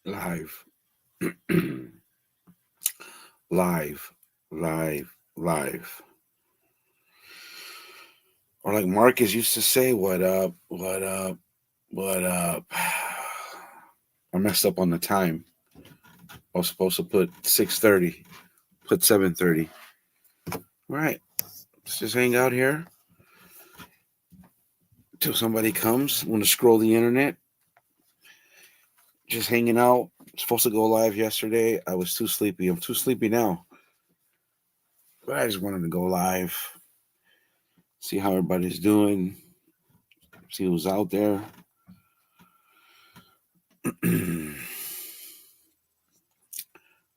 Live, live, live. Or like Marcus used to say, what up, what up, what up. I messed up on the time. I was supposed to put 6:30, put 7:30. All right, let's just hang out here till somebody comes. I'm going to scroll the internet. Just hanging out. Supposed to go live yesterday. I was too sleepy. I'm too sleepy now. But I just wanted to go live, see how everybody's doing, see who's out there. I'm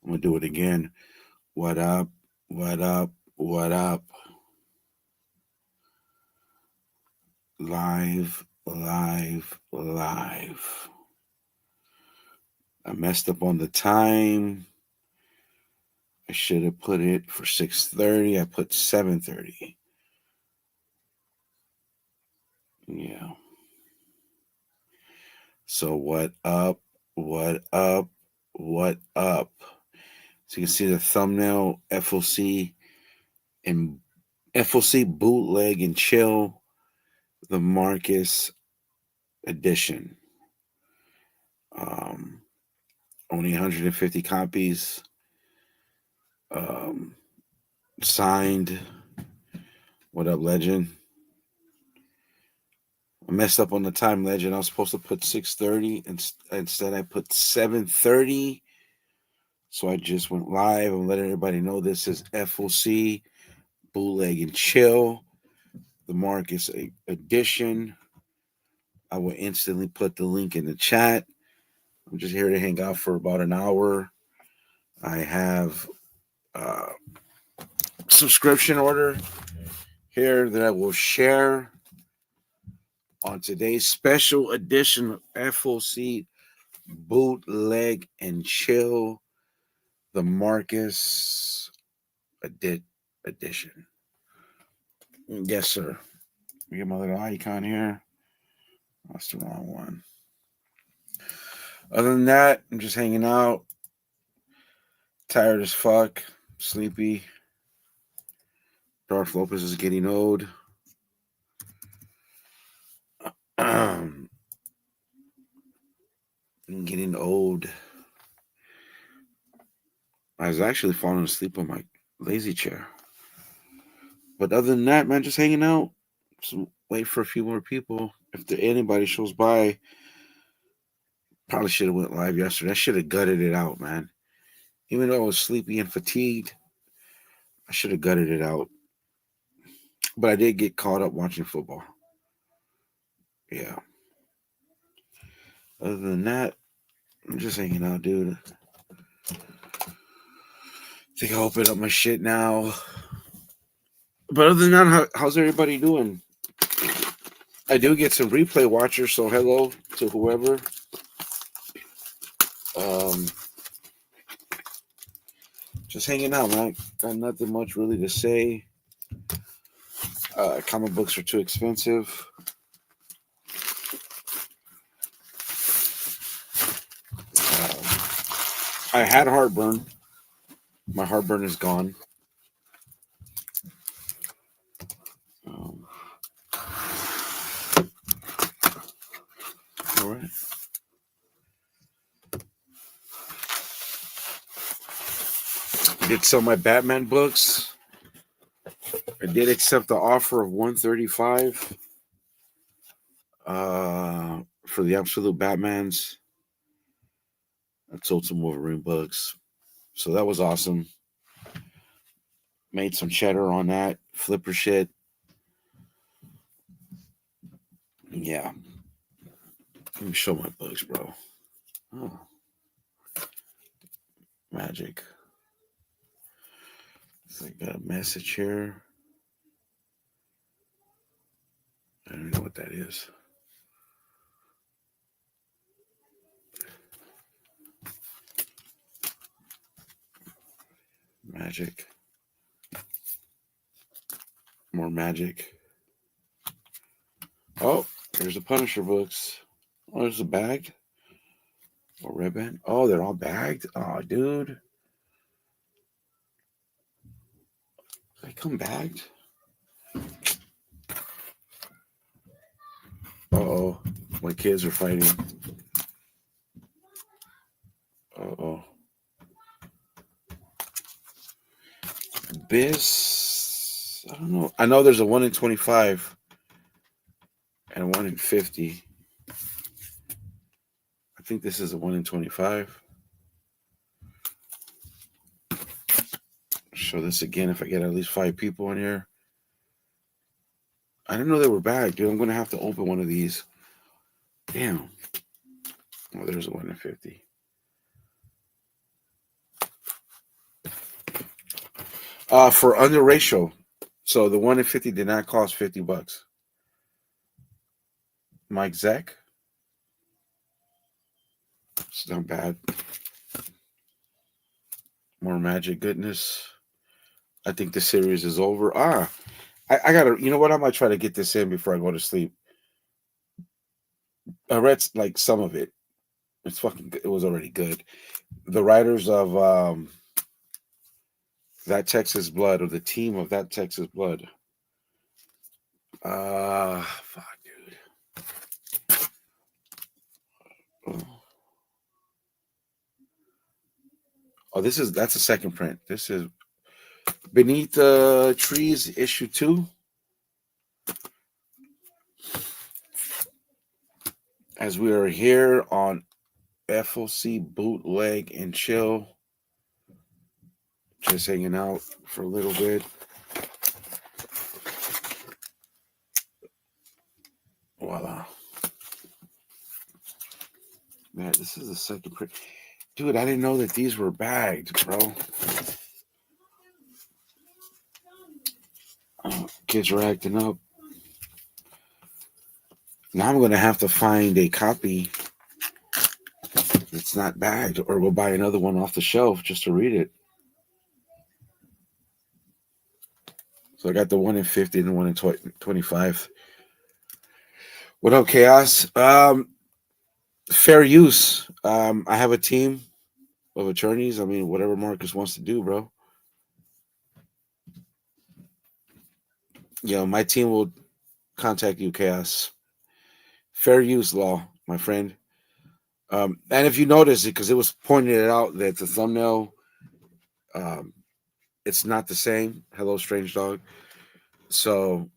gonna do it again. What up? What up? What up? Live, live, live. I messed up on the time. I should have put it for 6:30. I put 7:30. Yeah. So what up? What up? What up? So you can see the thumbnail FOC and FOC Bootleg and Chill, the Marcus edition. Um, Only 150 copies. Um, Signed. What up, Legend? I messed up on the time, Legend. I was supposed to put 6:30, and instead I put 7:30. So I just went live and let everybody know this is FOC Bootleg and Chill, the Marcus edition. I will instantly put the link in the chat. I'm just here to hang out for about an hour. I have a subscription order here that I will share on today's special edition of FOC Bootleg and Chill, the Marcus edition. Yes, sir. Get my little icon here. That's the wrong one. Other than that, I'm just hanging out. Tired as fuck. Sleepy. Darth Lopez is getting old. I'm getting old. I was actually falling asleep on my lazy chair. But other than that, man, just hanging out. Just wait for a few more people. If anybody shows by, probably should have went live yesterday. I should have gutted it out, man. Even though I was sleepy and fatigued, I should have gutted it out. But I did get caught up watching football. Yeah. Other than that, I'm just hanging out, dude. Think I'll open up my shit now. But other than that, how's everybody doing? I do get some replay watchers, so hello to whoever. Just hanging out, man. Got nothing much really to say. Comic books are too expensive. I had heartburn. My heartburn is gone. All right. I did sell my Batman books. I did accept the offer of $135 for the Absolute Batmans. I sold some Wolverine books. So that was awesome. Made some cheddar on that. Flipper shit. Yeah. Let me show my books, bro. Oh. Magic. So I got a message here. I don't know what that is. Magic. More magic. Oh, there's the Punisher books. Oh, there's a bag. Oh, red band. Oh, they're all bagged. Oh, dude, they come bagged. Oh, my kids are fighting. Oh, this. I don't know. I know there's a 1 in 25 and a 1 in 50. I think this is a 1 in 25. Show this again if I get at least 5 people in here. I didn't know they were bagged, dude. I'm gonna have to open one of these. Damn. Oh, there's a 1 in 50. For under ratio. So the 1 in 50 did not cost $50. Mike Zek. It's not bad. More magic goodness. I think the series is over. I gotta, you know what? I might try to get this in before I go to sleep. I read like some of it. It's fucking good. It was already good. The writers of That Texas Blood, or the team of That Texas Blood. Fuck, dude. Oh, that's a second print. This is Beneath the Trees, issue 2. As we are here on FOC Bootleg and Chill, just hanging out for a little bit. Voila. Man, this is the second print. Dude, I didn't know that these were bagged, bro. Oh, kids are acting up. Now I'm going to have to find a copy that's not bagged, or we'll buy another one off the shelf just to read it. So I got the 1 in 50 and the 1 in 25. What up, Chaos? Fair use. I have a team of attorneys. I mean, whatever Marcus wants to do, bro. My team will contact you, Chaos. Fair use law, my friend. And if you notice it, because it was pointed out that the thumbnail, it's not the same. Hello, strange dog. So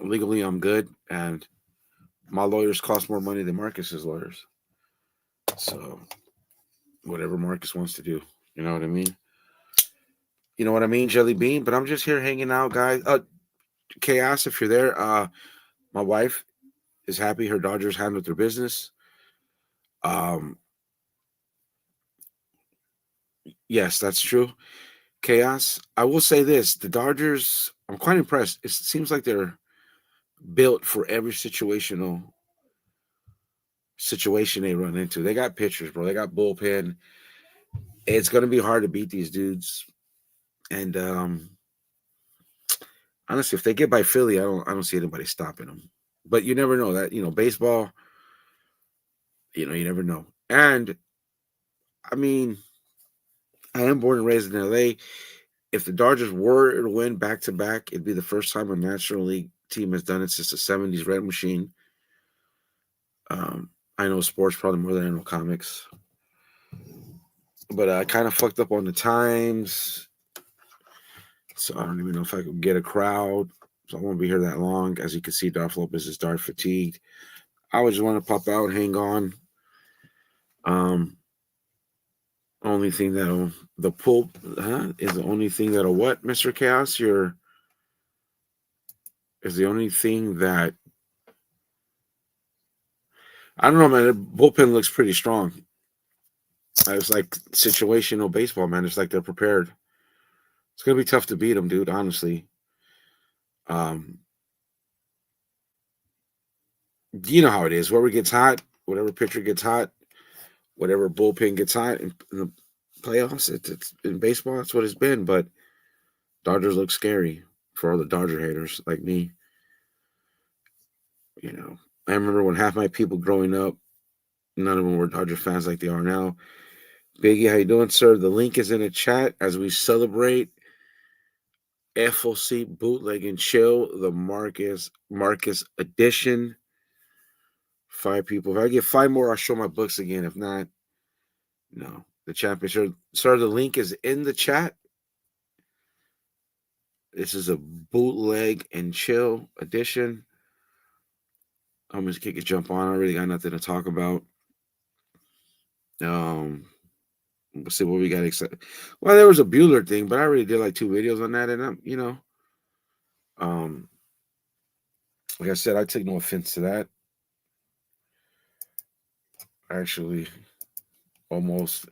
legally, I'm good, and my lawyers cost more money than Marcus's lawyers. So whatever Marcus wants to do, you know what I mean? You know what I mean, Jelly Bean? But I'm just here hanging out, guys. Chaos, if you're there, my wife is happy her Dodgers handled their business. Yes, that's true. Chaos. I will say this: the Dodgers. I'm quite impressed. It seems like they're built for every situation they run into. They got pitchers, bro. They got bullpen. It's gonna be hard to beat these dudes. And honestly, if they get by Philly, I don't see anybody stopping them. But you never know that, baseball, you never know. And I mean, I am born and raised in LA. If the Dodgers were to win back to back, it'd be the first time a National League team has done it since the 70s Red Machine. I know sports probably more than I know comics. But I kind of fucked up on the times. So I don't even know if I could get a crowd. So I won't be here that long. As you can see, Darth Lopez is dark fatigued. I would just want to pop out and hang on. Only thing the pulp is the only thing that'll what, Mr. Chaos? Is the only thing that I don't know, man. The bullpen looks pretty strong. It's like situational baseball, man. It's like they're prepared. It's gonna be tough to beat them, dude. Honestly, um, you know how it is. Whoever gets hot, whatever pitcher gets hot, whatever bullpen gets hot in the playoffs. It's in baseball. That's what it's been. But Dodgers look scary for all the Dodger haters like me. I remember when half my people growing up None of them were Dodger fans like they are now. Biggie, how you doing, sir? The link is in the chat as we celebrate FOC Bootleg and Chill, the Marcus edition. 5 people. If I get 5 more, I'll show my books again. If not, no. The championship. Sir, the link is in the chat. This is a Bootleg and Chill edition. I'm just kick a jump on. I really got nothing to talk about. Let's see what we got excited. Well, there was a Bueller thing, but I already did like 2 videos on that, and like I said, I take no offense to that. Actually, almost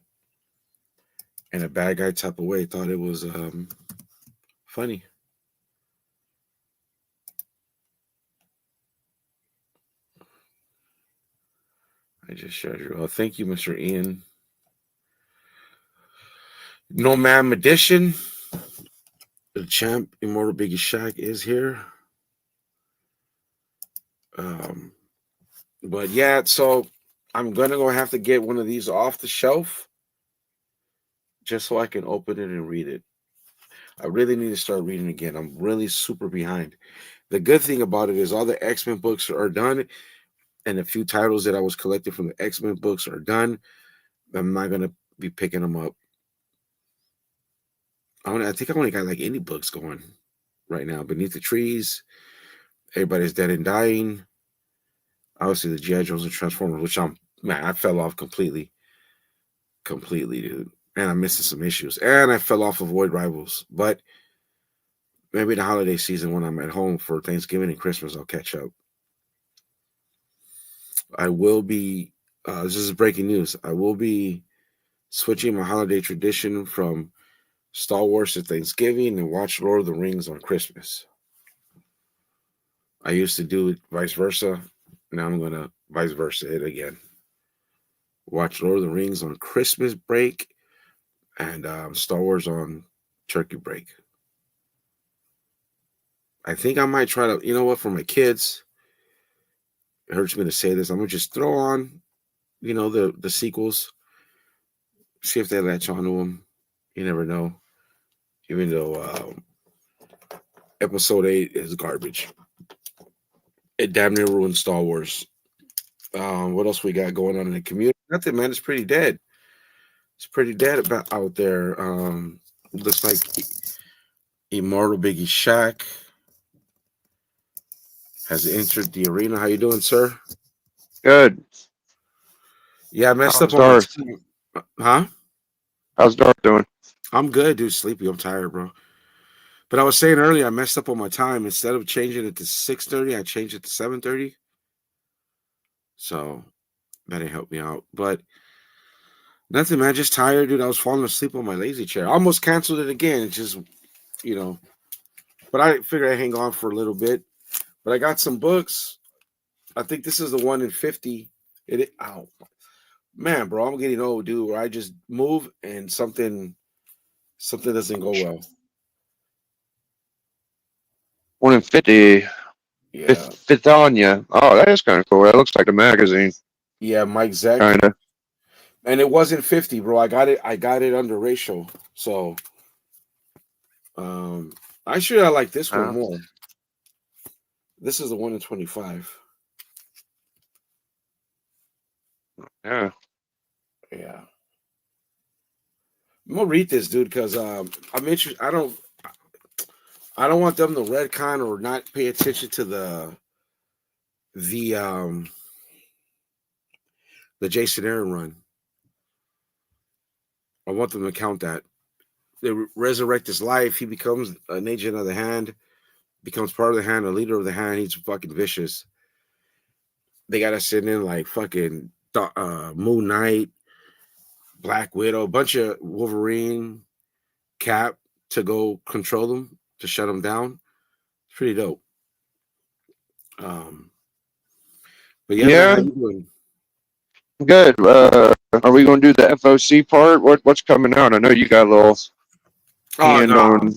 in a bad guy type of way, thought it was funny. I just shared you. Oh, thank you, Mr. Ian. No Man Edition. The champ, Immortal Biggie Shaq, is here. But yeah, so I'm gonna go have to get one of these off the shelf just so I can open it and read it. I really need to start reading again. I'm really super behind. The good thing about it is all the X-Men books are done, and a few titles that I was collecting from the X-Men books are done. I'm not gonna be picking them up. I think I only got like indie books going right now. Beneath the Trees, Everybody's Dead and Dying. Obviously, the G.I. Joes and Transformers, which I fell off completely, dude. And I'm missing some issues. And I fell off of Void Rivals. But maybe the holiday season when I'm at home for Thanksgiving and Christmas, I'll catch up. I will be, this is breaking news. I will be switching my holiday tradition from Star Wars to Thanksgiving and watch Lord of the Rings on Christmas. I used to do it vice versa. Now I'm going to vice versa it again. Watch Lord of the Rings on Christmas break and Star Wars on turkey break. I think I might try to, you know what, for my kids, it hurts me to say this, I'm going to just throw on, the sequels, see if they latch onto them. You never know. Even though Episode 8 is garbage. It damn near ruined Star Wars. What else we got going on in the community? Nothing, man. It's pretty dead. It's pretty dead about out there. Looks like Immortal Biggie Shaq has entered the arena. How you doing, sir? Good. Yeah, I messed up How's on my Darth? time. Huh? How's Darth doing? I'm good, dude. Sleepy. I'm tired, bro. But I was saying earlier, I messed up on my time. Instead of changing it to 6:30, I changed it to 7:30. So that didn't help me out. But nothing, man. Just tired, dude. I was falling asleep on my lazy chair. I almost canceled it again. It's just, you know. But I figured I'd hang on for a little bit. But I got some books. I think this is the one in 50. Ow. Man, bro, I'm getting old, dude. Where I just move and something doesn't go well. 1 in 50. Yeah. Fifth on you. Oh, that is kind of cool. That looks like a magazine. Yeah, Mike Zeck. Kind of. And it wasn't 50, bro. I got it under ratio. So I should have liked this one more. This is the one in 25. Yeah. Yeah. I'm gonna read this, dude, because I'm interested. I don't want them to retcon or not pay attention to the Jason Aaron run. I want them to count that. They resurrect his life. He becomes an agent of the Hand, becomes part of the Hand, a leader of the Hand. He's fucking vicious. They gotta send in like fucking Moon Knight, Black Widow, a bunch of Wolverine, Cap to go control them, to shut them down. It's pretty dope. But yeah, man, how you doing? Good. Are we going to do the FOC part? What's coming out? I know you got a little hand on.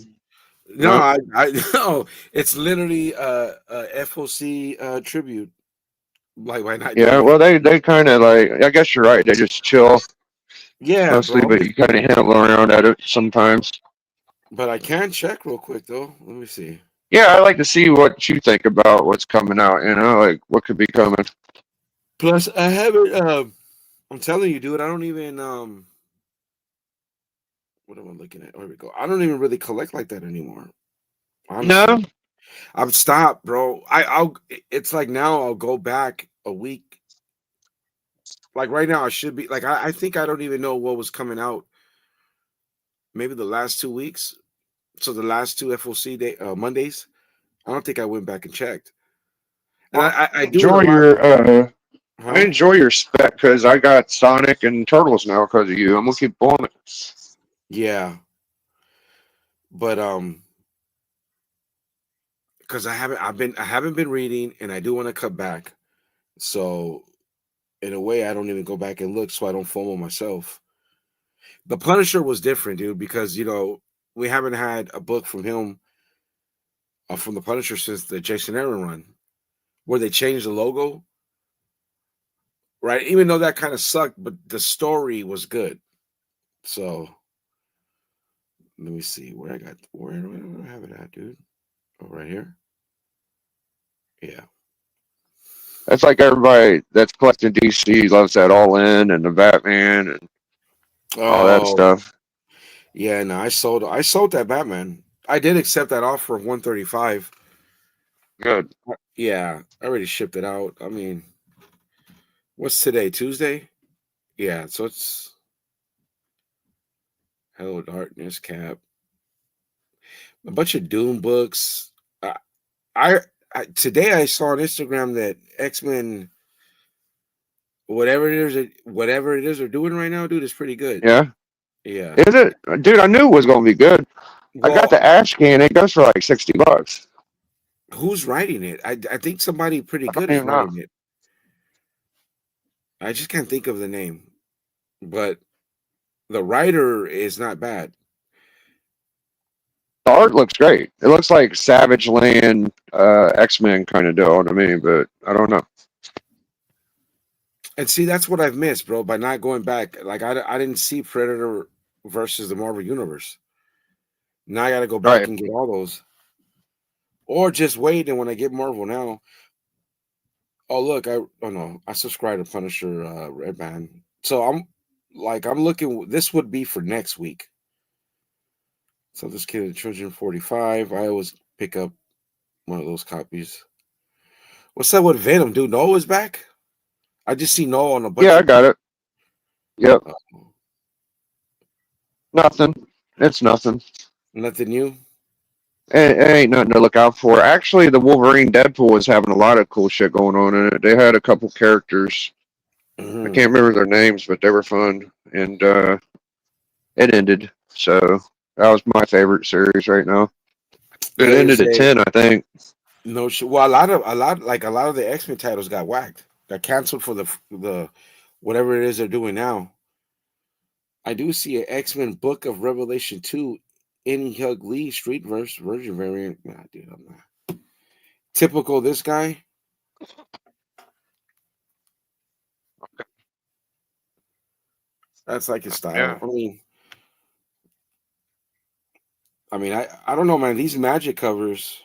No, I no. It's literally a FOC tribute. Like, why not do Yeah, that? well, they kind of like. I guess you're right. They just chill Yeah, mostly, bro. but you kind of handle around at it sometimes. But I can check real quick though. Let me see. Yeah, I like to see what you think about what's coming out. You know, like what could be coming. Plus, I haven't. I'm telling you, dude. I don't even. What am I looking at? There we go. I don't even really collect like that anymore. No, Honestly, I've stopped, bro. I'll. It's like now I'll go back a week. Like right now, I should be like I think I don't even know what was coming out. Maybe the last 2 weeks. So the last two FOC day Mondays. I don't think I went back and checked. And well, I do it a enjoy lot. your. I Huh? enjoy your spec because I got Sonic and Turtles now because of you. I'm gonna keep pulling it. Yeah, but because I haven't been reading, and I do want to cut back. So in a way, I don't even go back and look, so I don't FOMO myself. The Punisher was different, dude, because we haven't had a book from him from the Punisher since the Jason Aaron run, where they changed the logo, right? Even though that kind of sucked, but the story was good. So let me see where do I have it at, dude? Oh, right here. Yeah. That's like everybody that's collecting DC loves that All In and the Batman and all that Oh, stuff. yeah. No, I sold that Batman. I did accept that offer of 135. Good. Yeah, I already shipped it out. I mean, what's today? Tuesday? Yeah, so it's Hello Darkness Cap. A bunch of Doom books. I, I, today I saw on Instagram that X-Men, whatever it is they're doing right now, dude, is pretty good. Yeah. Yeah. Is it, dude? I knew it was gonna be good. I got Well, the Ash can. It goes for like $60. who's writing it? I think somebody pretty I good don't is even know. writing it. I just can't think of the name, but the writer is not bad. The art looks great. It looks like Savage Land, X-Men kind of deal. What I mean, but I don't know. And see, that's what I've missed, bro, by not going back. Like I didn't see Predator versus the Marvel Universe. Now I got to go back Right. and get all those, or just wait. And when I get Marvel now, oh look, oh no, I subscribe to Punisher Red Band. So I'm looking. This would be for next week. So this kid at Children 45. I always pick up one of those copies. What's up with Venom, dude? Noah is back. I just see Noah on a Yeah, bunch I of. got it. Yep. Uh, Nothing. It's nothing. Nothing new. It ain't nothing to look out for. Actually, the Wolverine Deadpool was having a lot of cool shit going on in it. They had a couple characters. I Hmm. can't remember their names, but they were fun. And it ended. So that was my favorite series right now. It Yeah, they ended at say 10, I think. no shit. Well, a lot of the X Men titles got whacked. Got canceled for the whatever it is they're doing now. I do see an X Men Book of Revelation 2 Any Hug Lee Street Verse Virgin variant. Nah, dude, I'm not typical. This guy. That's like his style. Yeah. I don't know, man. These Magic covers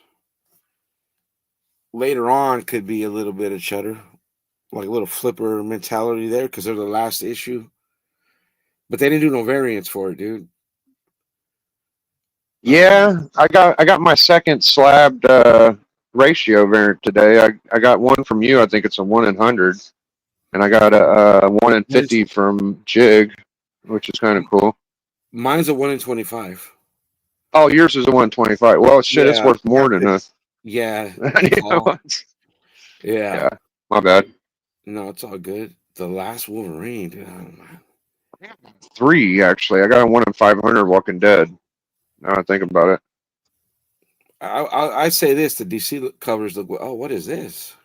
later on could be a little bit of cheddar, like a little flipper mentality there, because they're the last issue. But they didn't do no variants for it, dude. Um, Yeah, I got my second slabbed ratio variant today. I got one from you. I think it's a 1 in 100, and I got a 1 in 50 from Jig, which is kind of cool. Mine's a 1 in 25. Oh, yours is a 125. Well, shit, it's Yeah, worth more than a. yeah, You it's know all. what? Yeah, Yeah, my bad. no, it's all good. The last Wolverine, dude. I don't know. Three actually. I got a 1 in 500 Walking Dead. Now I think about it. I say this: the DC covers look. Oh, what is this?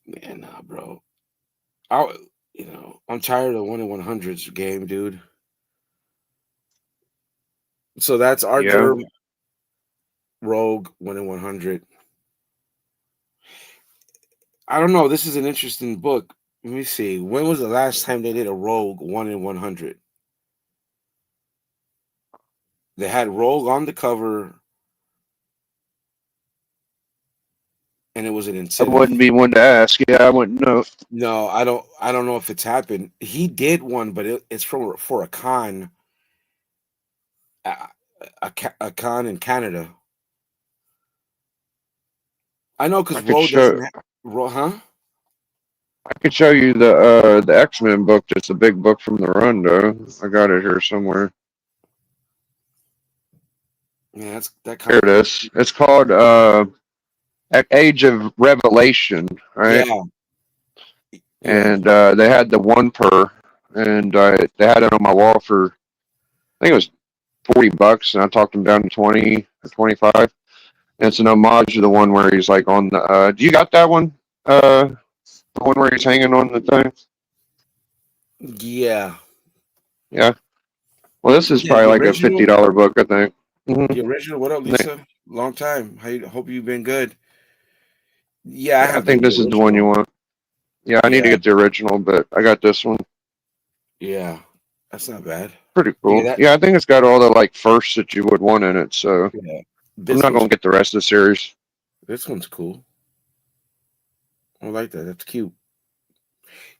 Man, nah, bro. I, I'm tired of the 1 in 100s game, dude. So that's Yeah. Arthur Rogue 1 in 100. I don't know. This is an interesting book. Let me see. When was the last time they did a Rogue 1 in 100? They had Rogue on the cover, and it was an I incentive. wouldn't be one to ask. Yeah, I wouldn't know. No, I don't. I don't know if it's happened. He did one, but it's for a con, a, a con in Canada. I know because I could Rogue show. doesn't have. Huh? I could show you the X-Men book. Just a big book from the run, though. I got it here somewhere. Yeah, that Here kind it of. is. It's called Age of Revelation, right? Yeah, yeah. And they had the one per, and they had it on my wall for I think it was $40, and I talked him down to 20 or 25. And it's an homage to the one where he's like on the. Do you got that one? The one where he's hanging on the thing. Yeah. Yeah. Well, this is Yeah, probably the like a original. $50 book, I think. The original. What up, hmm Lisa? Long time. Hope you've been good. Yeah, I Yeah, I have think the this is the one you original. want. Yeah, I need to Yeah, get the original, but I got this one. yeah. That's not bad. Pretty Yeah, cool. Yeah, I think it's got all the like firsts that you would want in it. So yeah. I'm This not one's gonna get the rest of the series. cool. I like that. That's cute.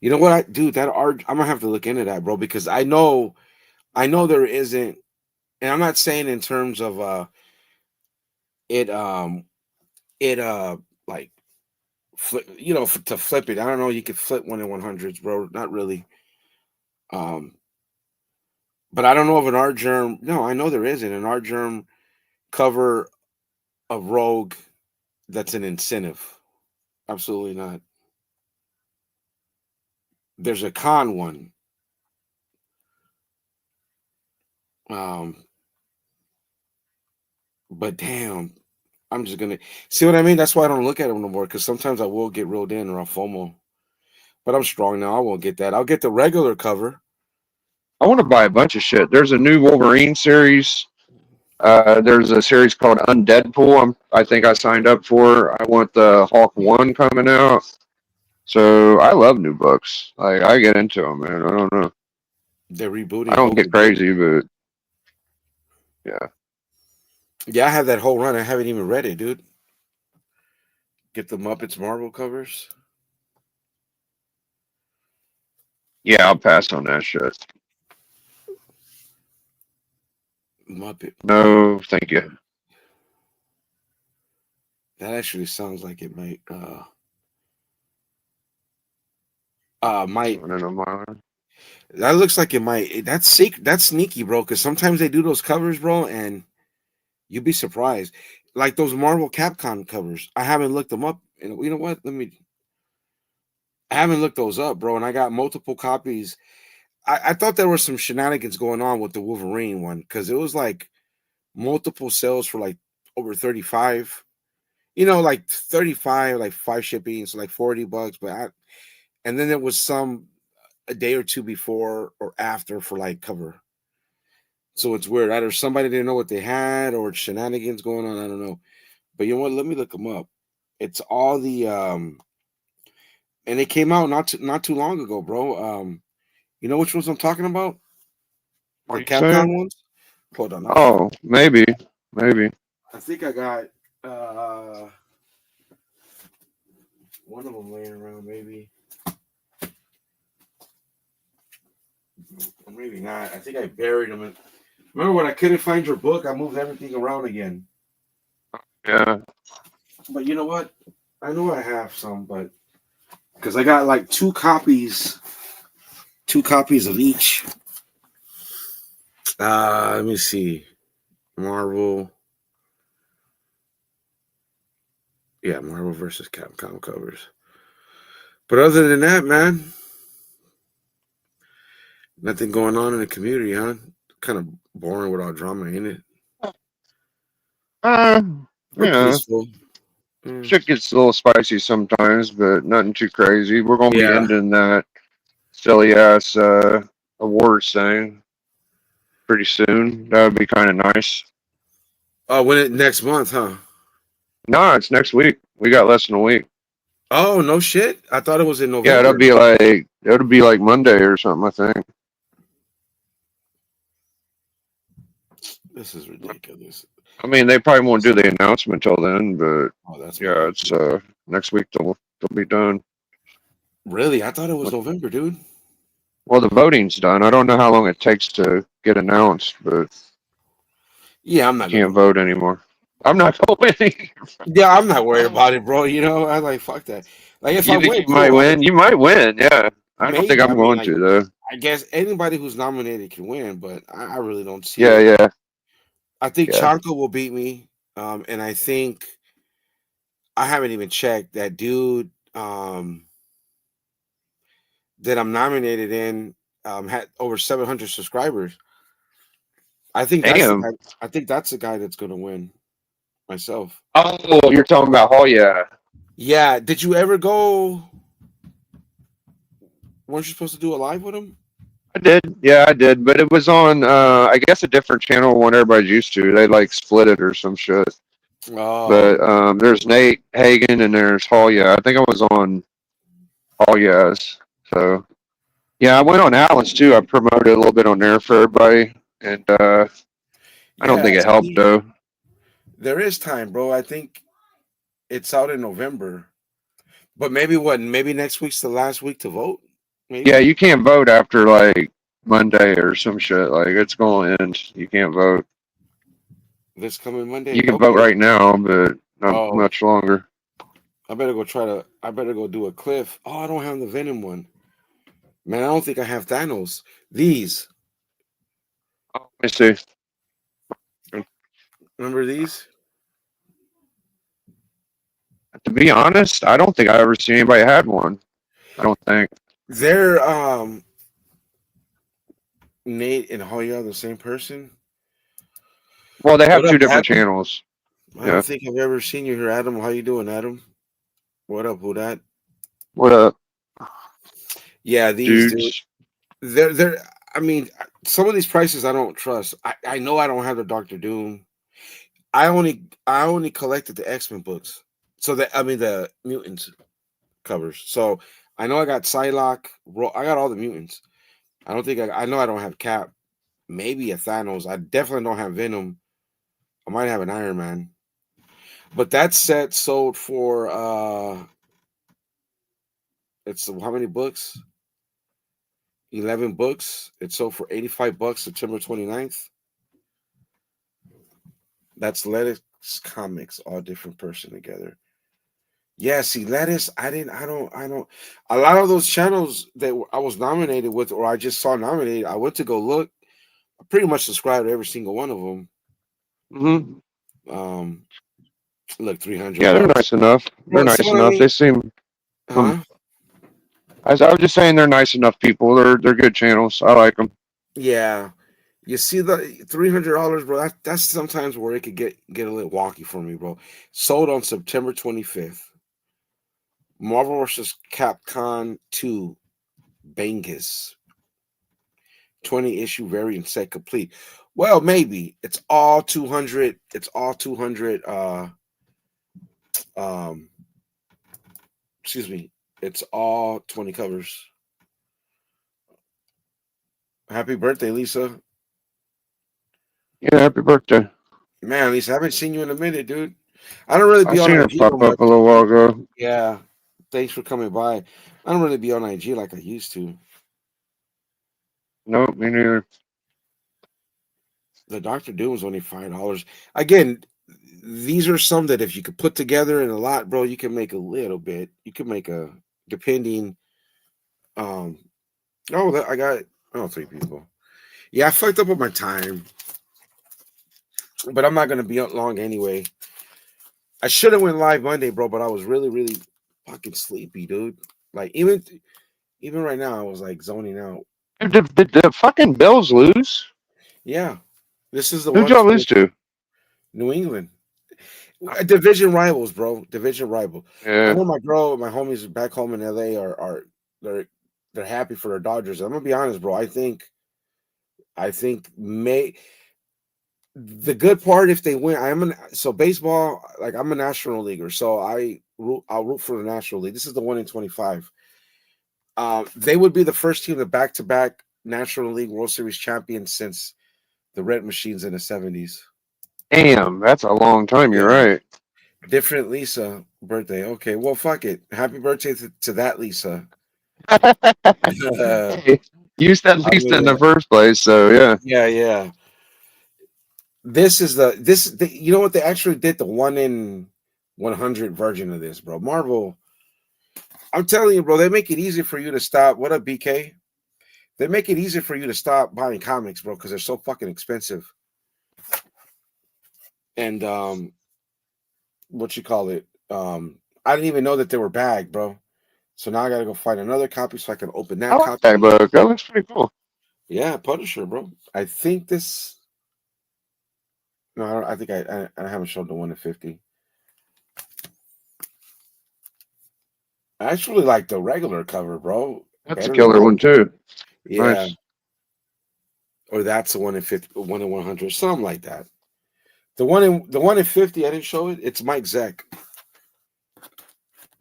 You know what, dude? That art. I'm gonna have to look into that, bro, because I know there isn't, and I'm not saying in terms of it it like flip, to flip it. I don't know. You could flip 1 in 100s, bro. Not really. Um, but I don't know of an art germ. No, I know there isn't an art germ cover of Rogue that's an incentive. Absolutely not. There's a con one. Um, but damn, I'm just gonna see what I mean. That's why I don't look at them no more. Because sometimes I will get reeled in or I'll FOMO. But I'm strong now. I won't get that. I'll get the regular cover. I want to buy a bunch of shit. There's a new Wolverine series. There's a series called Undeadpool. I think I signed up for. I want the Hulk 1 coming out. So I love new books. Like I get into them, man. I don't know. They're I rebooting don't Hulk get again. crazy, but yeah, Yeah, I have that whole run. I haven't even read it, dude. Get the Muppets Marvel covers. yeah, I'll pass on that shit. Muppet. No, thank you. That actually sounds like it might. I don't know. That looks like it might. That's sneaky, bro. Because sometimes they do those covers, bro, and you'd be surprised. Like those Marvel Capcom covers. I haven't looked them up. And you know what? I haven't looked those up, bro. And I got multiple copies. I thought there was some shenanigans going on with the Wolverine one because it was like multiple sales for like over 35. Like 35, like 5 shipping, so like $40. And then there was some a day or two before or after for like cover. So it's weird. Either somebody didn't know what they had or shenanigans going on. I don't know. But you know what? Let me look them up. It's all the and it came out not too long ago, bro. You know which ones I'm talking about? What are The you saying? Capcom ones. Hold on, Oh, maybe. I think I got uh one of them laying around, maybe, or maybe not. I think I buried them. Remember when I couldn't find your book? I moved everything around again. Yeah, But you know what? I know I have some, but because I got like two copies of each. Let me see. Marvel. Yeah, Marvel versus Capcom covers. But other than that, man, nothing going on in the community, huh? Kind of boring without drama in it. uh, Or yeah. peaceful. Mm. Shit gets a little spicy sometimes, but nothing too crazy. We're gonna be Yeah. ending that silly ass awards thing pretty soon. That would be kind of nice. Oh, when it next month, huh? No, it's next week. We got less than a week. Oh no shit! I thought it was in Yeah, November. it'll be like Monday or something, I think. This is ridiculous. I mean, they probably won't do the announcement till then, but Oh, that's yeah, wild. it's next week they'll be done. Really? I thought it was November, dude. Well, the voting's done. I don't know how long it takes to get announced, but Yeah, I'm you not gonna can't vote. vote anymore. I'm not going. Yeah, I'm not worried about it, bro. You know, I like fuck that. Like if I You think win, you might cool. I, win? You might win. Yeah, I don't think maybe. I I'm mean, going like to though. I guess anybody who's nominated can win, but I really don't see Yeah, it. yeah, I think yeah. Chanko will beat me. And I think I haven't even checked that dude that I'm nominated in had over 700 subscribers. I think that's the Damn. guy. I think that's the guy that's gonna win myself. Oh, you're talking about? Oh, yeah. Yeah. Did you ever go? Weren't you supposed to do a live with him? I did. Yeah, I did. But it was on, I guess, a different channel one everybody's used to. They like split it or some shit. Oh, But there's Nate Hagen and there's Hoya. I think I was on Hoya's. So yeah, I went on Allen's too. I promoted a little bit on there for everybody, and I don't yeah. think it helped See, though. there is time, bro. I think it's out in November, but maybe what? Maybe next week's the last week to vote. Yeah, Maybe you can't vote after like Monday or some shit. Like it's going to end. You can't vote. this coming You Monday. can vote Okay. right now, but not Oh, much longer. I better go try to. I better go do a cliff. Oh, I don't have the Venom one. Man, I don't think I have Thanos. These. Oh, let me see. Remember these? To be honest, I don't think I ever seen anybody had one. I don't think. They're Nate and Hoya the same person. Well, they have What up, two different Adam? channels. I don't Yeah. think I've ever seen you here, Adam. How you doing, Adam? What up, who that? What up, Yeah, these dude. dudes? They're. I mean, some of these prices I don't trust. I know I don't have the Doctor Doom. I only collected the X-Men books. So that I mean the mutants covers. So I know I got Psylocke. I got all the mutants. I don't think I know I don't have Cap. Maybe a Thanos. I definitely don't have Venom. I might have an Iron Man. But that set sold for it's how many books? 11 books. It sold for $85 September 29th. That's Lettuce Comics, all different person together. Yeah, see, Lettuce, I don't. A lot of those channels that I was nominated with, or I just saw nominated, I went to go look. I pretty much subscribed to every single one of them. Hmm. Look, 300 Yeah, they're bucks. nice enough. They're Bro, see nice what I enough. mean? They seem. Um, Huh? I was just saying they're nice enough people. They're good channels. I like them. Yeah. You see the $300, bro. That's sometimes where it could get a little wonky for me, bro. Sold on September 25th. Marvel vs. Capcom 2 Bangus 20 issue variant set complete. Well, maybe it's all 200. It's all 200. Um, excuse me. It's all 20 covers. Happy birthday, Lisa. Yeah, happy birthday. Man, Lisa, I haven't seen you in a minute, dude. I don't really I be on seen her IG no pop much. up a little while ago. Yeah. Thanks for coming by. I don't really be on IG like I used to. Nope, me neither. The Doctor Doom is only $5. Again, these are some that if you could put together in a lot, bro, you can make a little bit. You can make a depending. Um. I got three people. Yeah, I fucked up with my time, but I'm not gonna be up long anyway. I should have went live Monday, bro, but I was really, really fucking sleepy, dude. Like even right now, I was like zoning out. Did the fucking Bills lose? Yeah, this is the Who'd one y'all for lose to? New England. Division rivals, bro. Division rival. I Yeah. know my girl, my homies back home in LA are they're they're happy for their Dodgers. I'm gonna be honest, bro. I think may the good part if they win. So baseball, like I'm a national leaguer, so I I'll root for the National League. This is the 1 in 25. They would be the first team to back-to-back National League World Series champions since the Red Machines in the 70s. Damn, that's a long time. You're Yeah. right. Different Lisa birthday. Okay, well, fuck it. Happy birthday to that Lisa. Hey, you said I Lisa in mean, the first place, so yeah. yeah. You know what, they actually did the 1 in 100 version of this, bro. Marvel, I'm telling you, bro, they make it easy for you to stop. What up, BK? They make it easy for you to stop buying comics, bro, because they're so fucking expensive. And what you call it? I didn't even know that they were bagged, bro. So now I gotta go find another copy so I can open I that like that copy. book. That looks pretty cool. Yeah, Punisher, bro. I think this. No, I think I haven't showed the 1 in 50. I actually like the regular cover, bro. That's a Better than killer that. one too. Yeah, Nice. or that's the 1 in 50, 1 in 100, something like that. The one in 50, I didn't show it. It's Mike Zeck.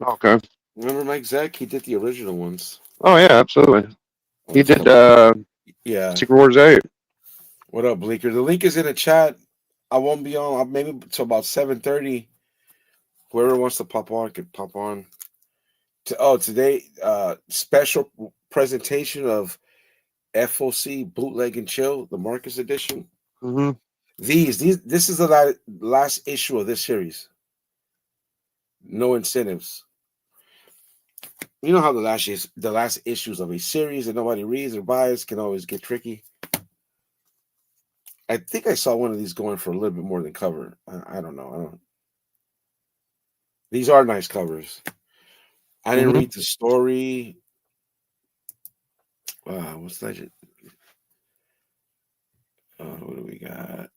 Okay. Remember Mike Zeck? He did the original ones. Oh yeah, absolutely. Oh, He let's did go. Yeah. Secret Wars 8. What up, Bleaker? The link is in the chat. I won't be on. Maybe until about 7:30. Whoever wants to pop on could pop on. Today, special presentation of FOC Bootleg and Chill, the Marcus edition. Mm-hmm. This is the last issue of this series. No incentives. You know how the last issues of a series that nobody reads or buys can always get tricky. I think I saw one of these going for a little bit more than cover. I don't know. These are nice covers. I didn't Mm-hmm. read the story. What's legend? What do we got?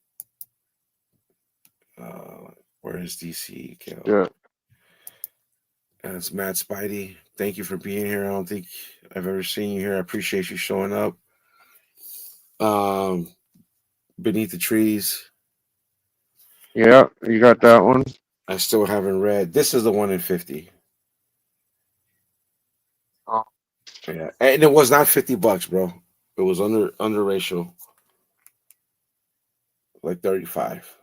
Where is DC? Yeah. It's Matt Spidey. Thank you for being here. I don't think I've ever seen you here. I appreciate you showing up. Beneath the Trees. Yeah, you got that one. I still haven't read. This is the 1 in 50. Oh. Yeah, and it was not $50, bro. It was under ratio, like 35.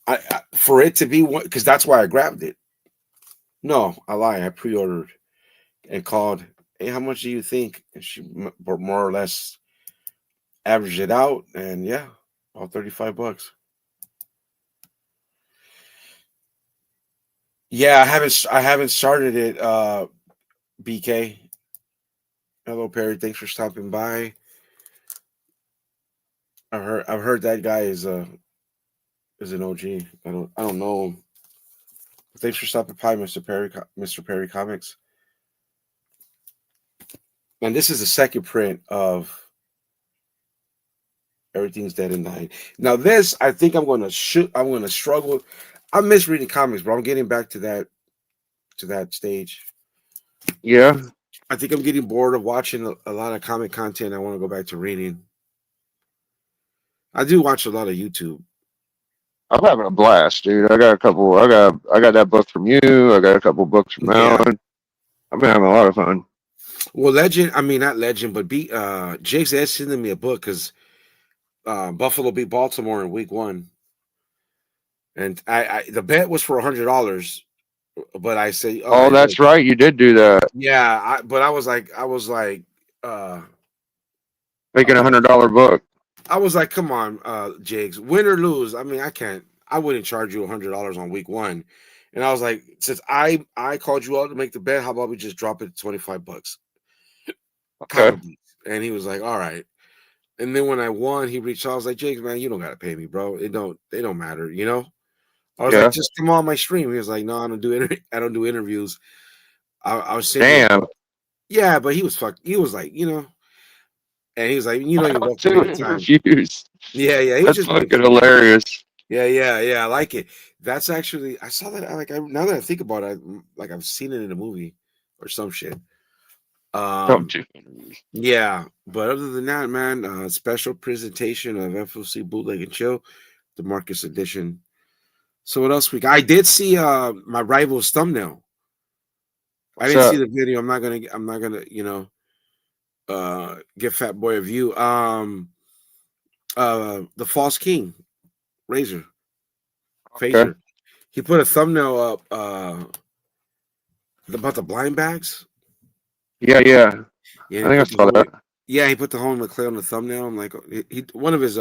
I for it to be one, because that's why I grabbed it. No, I lie. I pre-ordered and called. Hey, how much do you think? And she more or less averaged it out, and yeah, about $35. Yeah, I haven't started it. BK. Hello, Perry. Thanks for stopping by. I've heard that guy is an OG. I don't know him. Thanks for stopping by, Mr. Perry. Mr. Perry Comics. And this is the second print of Everything's Dead and Dying. Now this, I think I'm going to struggle. I miss reading comics, bro. I'm getting back to that stage. Yeah. I think I'm getting bored of watching a lot of comic content. I want to go back to reading. I do watch a lot of YouTube. I'm having a blast, dude. I got a couple. I got that book from you. I got a couple books from Yeah. Alan. I've been having a lot of fun. Well, not Legend, but Jake's sending me a book because Buffalo beat Baltimore in week 1. And the bet was for $100, but I say, Oh, that's right. You did do that. yeah. But I was like, Making $100 book. I was like, come on, Jigs, win or lose. I mean, I wouldn't charge you $100 on week 1. And I was like, since I called you out to make the bet, how about we just drop it to $25? Okay. And he was like, all right. And then when I won, he reached out. I was like, Jigs, man, you don't gotta pay me, bro. They don't matter, you know. I was like, just come on my stream. He was like, no, I don't do interviews. I was saying, Damn. yeah, but he was He was like, and he was like, you're welcome anytime. Interviews. Yeah, he was That's just fucking hilarious. Yeah, I like it. That's actually, I saw that. Now that I think about it, like I've seen it in a movie or some shit. Yeah, but other than that, man, special presentation of FOC Bootleg and Chill, the Marcus edition. So what else we got? I did see my rival's thumbnail. I What's didn't see that? the video. I'm not gonna, give Fat Boy a view. The False King, Razor, Okay. Phaser. He put a thumbnail up about the blind bags. Yeah, yeah. Yeah, I he think I put the saw whole that. yeah, he put the whole McClay on the thumbnail. I'm like, he one of his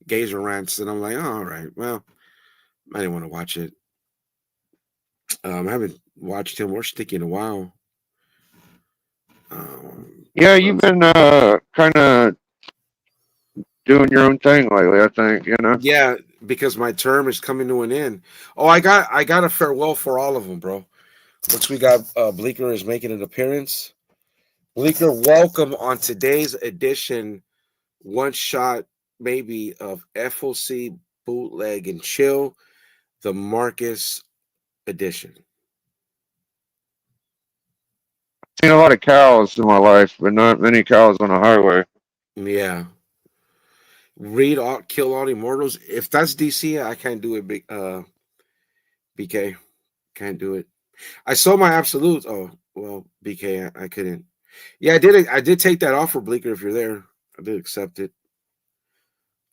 gazer rants, and I'm like, oh, all right, well, I didn't want to watch it. I haven't watched him or Sticky in a while. Yeah, What you've else? been kind of doing your own thing lately. I think you know. Yeah, because my term is coming to an end. Oh, I got a farewell for all of them, bro. Looks we got Bleeker is making an appearance. Bleeker, welcome on today's edition, one shot maybe of FOC Bootleg and Chill, the Marcus edition. Seen a lot of cows in my life, but not many cows on a highway. Yeah. Read all kill all the immortals. If that's DC, I can't do it, big BK. Can't do it. I saw my absolutes. Oh, well, BK, I couldn't. Yeah, I did take that off for Bleeker if you're there. I did accept it.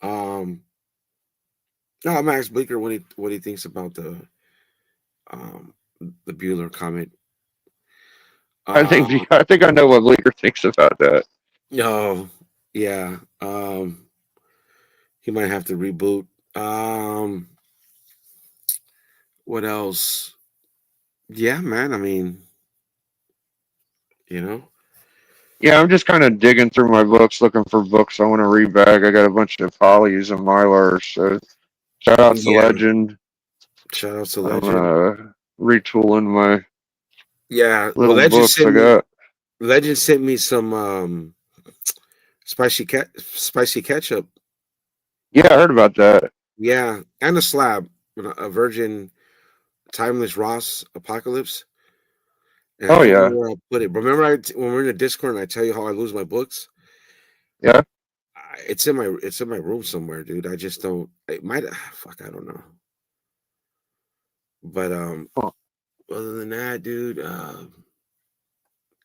Um no, I'm gonna ask Bleeker what he thinks about um the Bueller comment. I think Uh I think I know what Bleeker thinks about that. no, yeah. He might have to reboot. Um what else? Yeah, man. I mean, you know. Yeah, I'm just kind of digging through my books, looking for books I want to read back. I got a bunch of polys and mylars. So shout out to Yeah. Legend. Shout out to I'm Legend. retooling my Yeah. Well, little books I got. Legend sent me some spicy ketchup. Yeah, I heard about that. Yeah, and a slab, a virgin timeless Ross Apocalypse. And I Oh can't remember yeah, where I put it. But remember, when we're in the Discord and I tell you how I lose my books, yeah. it's in my room somewhere, dude. I just don't. It might. Fuck, I don't know. But Huh. other than that, dude,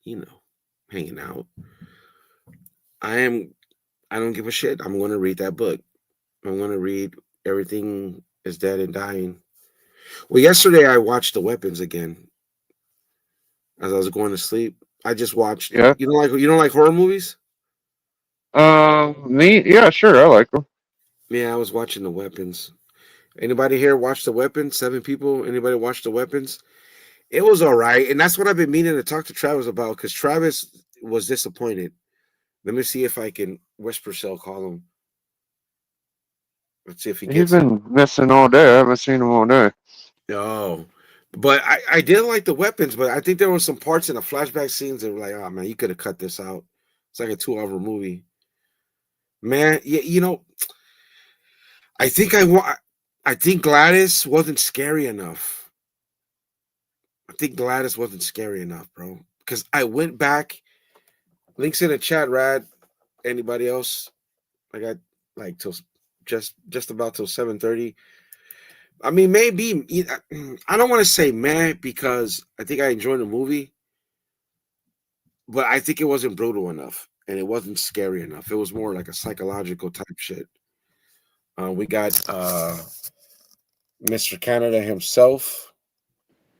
you know, hanging out. I am. I don't give a shit. I'm going to read that book. I'm going to read Everything is Dead and Dying. Well, yesterday I watched The Weapons again as I was going to sleep. I just watched. Yeah. You don't like horror movies? Me? Yeah, sure. I like them. Yeah, I was watching The Weapons. Anybody here watch The Weapons? 7 people. Anybody watch The Weapons? It was all right, and that's what I've been meaning to talk to Travis about because Travis was disappointed. Let me see if I can whisper cell call him. Let's see if he He's gets it. been missing all day. I haven't seen him all day. Oh, but I did like The Weapons, but I think there were some parts in the flashback scenes that were like, oh man, you could have cut this out. It's like a 2 hour movie. Man, yeah, I think I think Gladys wasn't scary enough. I think Gladys wasn't scary enough, bro. Because I went back. Links in the chat, Rad. Anybody else? I got like till just about till 7:30. I mean, maybe I don't want to say man because I think I enjoyed the movie, but I think it wasn't brutal enough and it wasn't scary enough. It was more like a psychological type shit. We got Mr. Canada himself,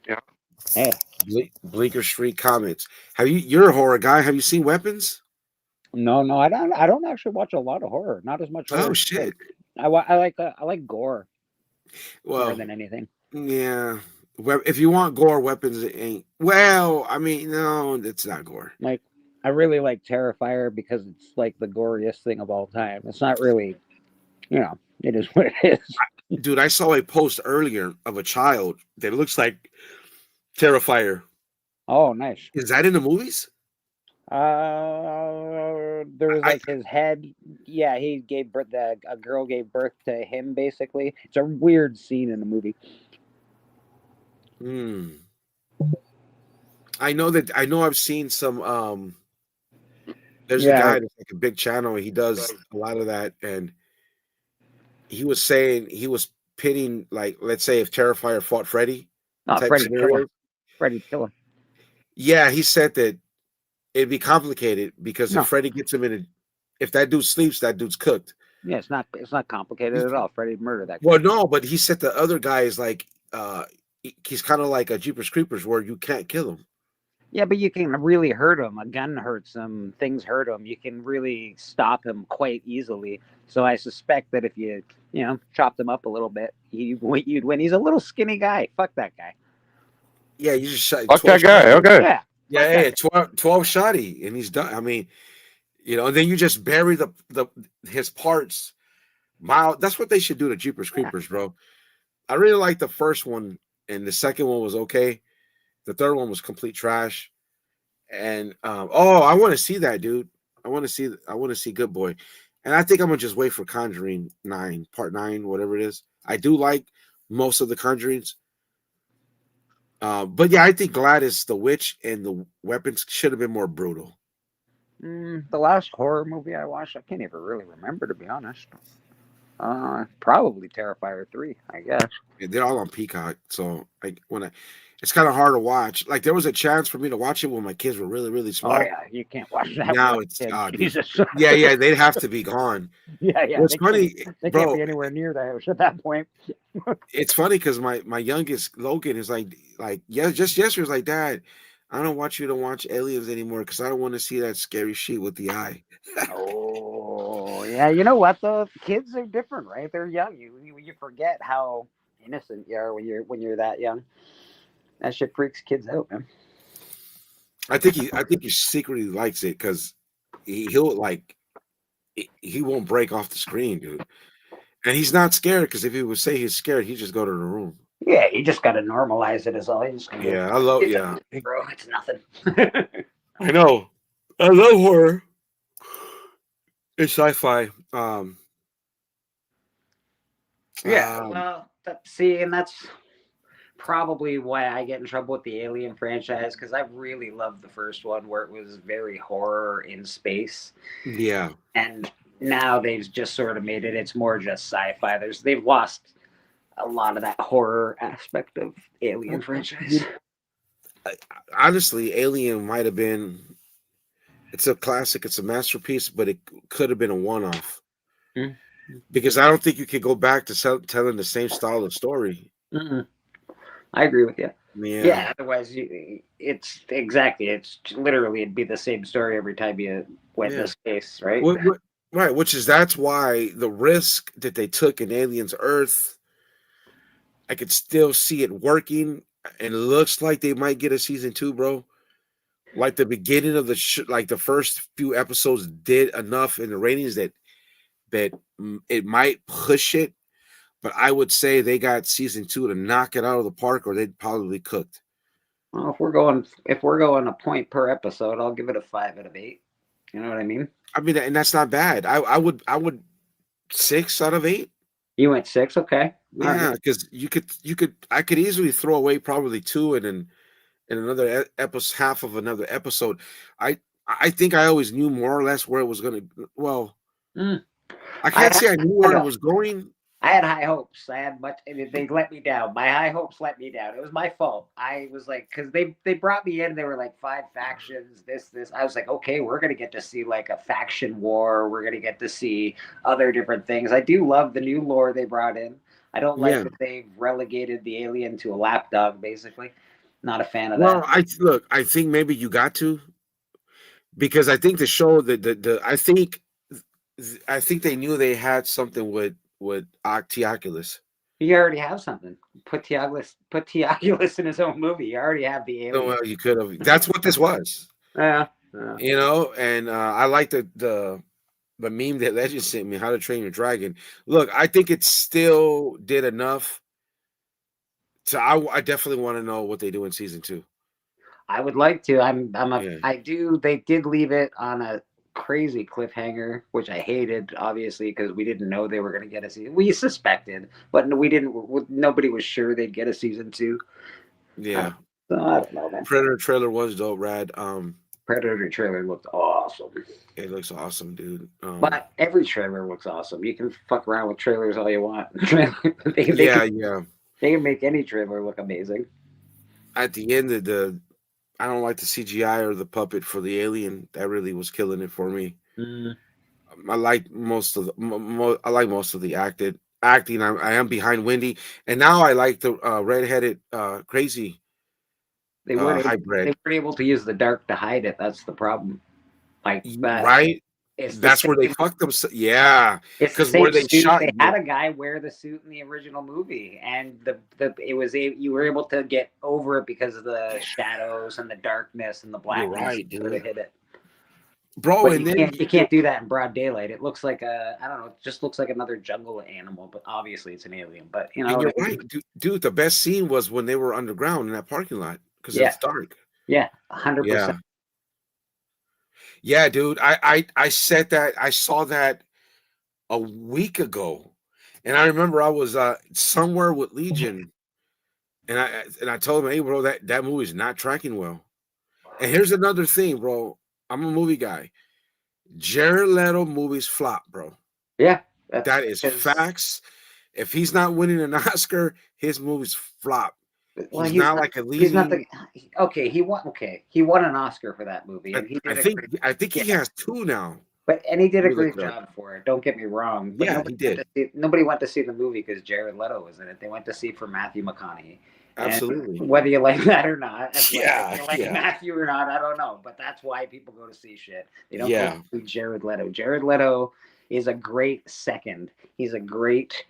Yeah. Bleecker Street Comments. You're a horror guy. Have you seen Weapons? No, no, I don't. I don't actually watch a lot of horror. Not as much horror Oh as Chick. shit. I like gore more Well, than anything. yeah. If you want gore, Weapons it ain't. Well, I mean, no, it's not gore. Like I really like Terrifier because it's like the goriest thing of all time. It's not really, it is what it is. Dude, I saw a post earlier of a child that looks like Terrifier. Oh, nice. Is that in the movies? There was I like his head. Yeah, he gave birth. A girl gave birth to him. Basically, it's a weird scene in the movie. hmm. I know I've seen some there's a Yeah, guy that's like a big channel, he does a lot of that, and he was saying he was pitting, like, let's say if Terrifier fought Freddy No, type Freddy kill scenario. him. Freddy kill him. Yeah, he said that it'd be complicated because No. if Freddy gets him if that dude sleeps, that dude's cooked. Yeah, it's not complicated at all. Freddy murdered that guy. Well, no, but he said the other guy is like, he's kind of like a Jeepers Creepers where you can't kill him. Yeah, but you can really hurt him. A gun hurts him. Things hurt him. You can really stop him quite easily. So I suspect that if you chopped him up a little bit, you'd win. He's a little skinny guy. Fuck that guy. Yeah, you just shot. Fuck that guy. Okay. Yeah. Yeah, 12 shotty, and he's done. I mean, and then you just bury his parts. Wow, that's what they should do to Jeepers Creepers, bro. I really like the first one, and the second one was okay. The third one was complete trash. And I want to see that, dude. I want to see Good Boy. And I think I'm gonna just wait for Conjuring 9, Part 9, whatever it is. I do like most of the Conjurings. But yeah, I think Gladys the Witch and the weapons should have been more brutal. The last horror movie I watched, I can't even really remember, to be honest. Probably Terrifier 3, I guess. Yeah, they're all on Peacock, so it's kind of hard to watch. Like, there was a chance for me to watch it when my kids were really, really small. Oh yeah, you can't watch that. Now it's Jesus. yeah, they'd have to be gone. Yeah. It's funny, They bro. can't be anywhere near the house at that point. It's funny because my youngest Logan is like just yesterday was like, Dad, I don't want you to watch Aliens anymore because I don't want to see that scary shit with the eye. Oh yeah, you know what though? Kids are different, right? They're young. You forget how innocent you are when you're that young. That shit freaks kids out, man. I think he secretly likes it because he'll like he won't break off the screen, dude. And he's not scared because if he would say he's scared, he'd just go to the room. Yeah, you just got to normalize it. Is all. You just Yeah, I love. Yeah, bro, it's nothing. I know. I love horror. It's sci-fi. Well, and that's probably why I get in trouble with the Alien franchise, because I really loved the first one where it was very horror in space. Yeah. And now they've just sort of made it's more just sci-fi. They've lost a lot of that horror aspect of Alien franchise. Honestly, Alien might have been. It's a classic. It's a masterpiece, but it could have been a one-off. Mm-hmm. Because I don't think you could go back to telling the same style of story. Mm-mm. I agree with you. Yeah. Otherwise, it's literally it'd be the same story every time you went to space, right? Right. That's why the risk that they took in Aliens Earth, I could still see it working, and it looks like they might get a season 2, bro. Like the beginning of like the first few episodes did enough in the ratings that it might push it, but I would say they got season 2 to knock it out of the park, or they'd probably cooked. Well, if we're going a point per episode, I'll give it a 5 out of 8. You know what I mean? I mean, and that's not bad. I would 6 out of 8. You went 6, okay? Yeah, because I could easily throw away probably 2 and then in another half of another episode. I think I always knew more or less where it was going to. Well, I can't say I knew where it was going. I had high hopes. They let me down. My high hopes let me down. It was my fault. I was like, because they brought me in. There were like 5 factions. This. I was like, okay, we're gonna get to see like a faction war. We're gonna get to see other different things. I do love the new lore they brought in. I don't like that they've relegated the alien to a lapdog, basically. Not a fan of that. Well, I think maybe you got to, because I think the show I think they knew they had something with Teoculus. You already have something. Put Teoculus in his own movie. You already have the alien. Oh, well, you could have. That's what this was. Yeah. And I like the meme that Legend sent me, How to Train Your Dragon. Look, I think it still did enough. So I definitely want to know what they do in season 2. I would like to. I do. They did leave it on a crazy cliffhanger, which I hated, obviously, because we didn't know they were going to get a season. We suspected, but we didn't. Nobody was sure they'd get a season 2. Yeah. So I don't know, man. Predator trailer was dope, rad. Predator trailer looked awesome. It looks awesome, dude. But every trailer looks awesome. You can fuck around with trailers all you want. Yeah. They can make any trailer look amazing. At the end of I don't like the CGI or the puppet for the alien. That really was killing it for me. I like most of the acting. I am behind Wendy, and now I like the redheaded crazy They weren't hybrid. able to use the dark to hide it. That's the problem. Like right, that's where they fucked them. Yeah, it's the because same where they suit. shot, They had a guy wear the suit in the original movie, and you were able to get over it because of the shadows and the darkness and the blackness. Right, dude. To hit it. Bro, but and you can't do that in broad daylight. It looks like I don't know. It just looks like another jungle animal, but obviously it's an alien. But you know, and you're right, dude. The best scene was when they were underground in that parking lot because it's dark. Yeah, 100%. Yeah, dude. I said that. I saw that a week ago, and I remember I was somewhere with Legion, and I told him, hey, bro, that movie's not tracking well. And here's another thing, bro. I'm a movie guy. Jared Leto movies flop, bro. Yeah, that is facts. If he's not winning an Oscar, his movies flop. Well, he's not like a leading. He's not okay. He won an Oscar for that movie, and he did. I think he has 2 now. And he did a great job for it. Don't get me wrong. But he did. Nobody went to see the movie because Jared Leto was in it. They went to see it for Matthew McConaughey. Absolutely. And whether you like that or not, yeah, whether you like Matthew or not, I don't know. But that's why people go to see shit. They don't go to see Jared Leto. Jared Leto is a great second. He's a great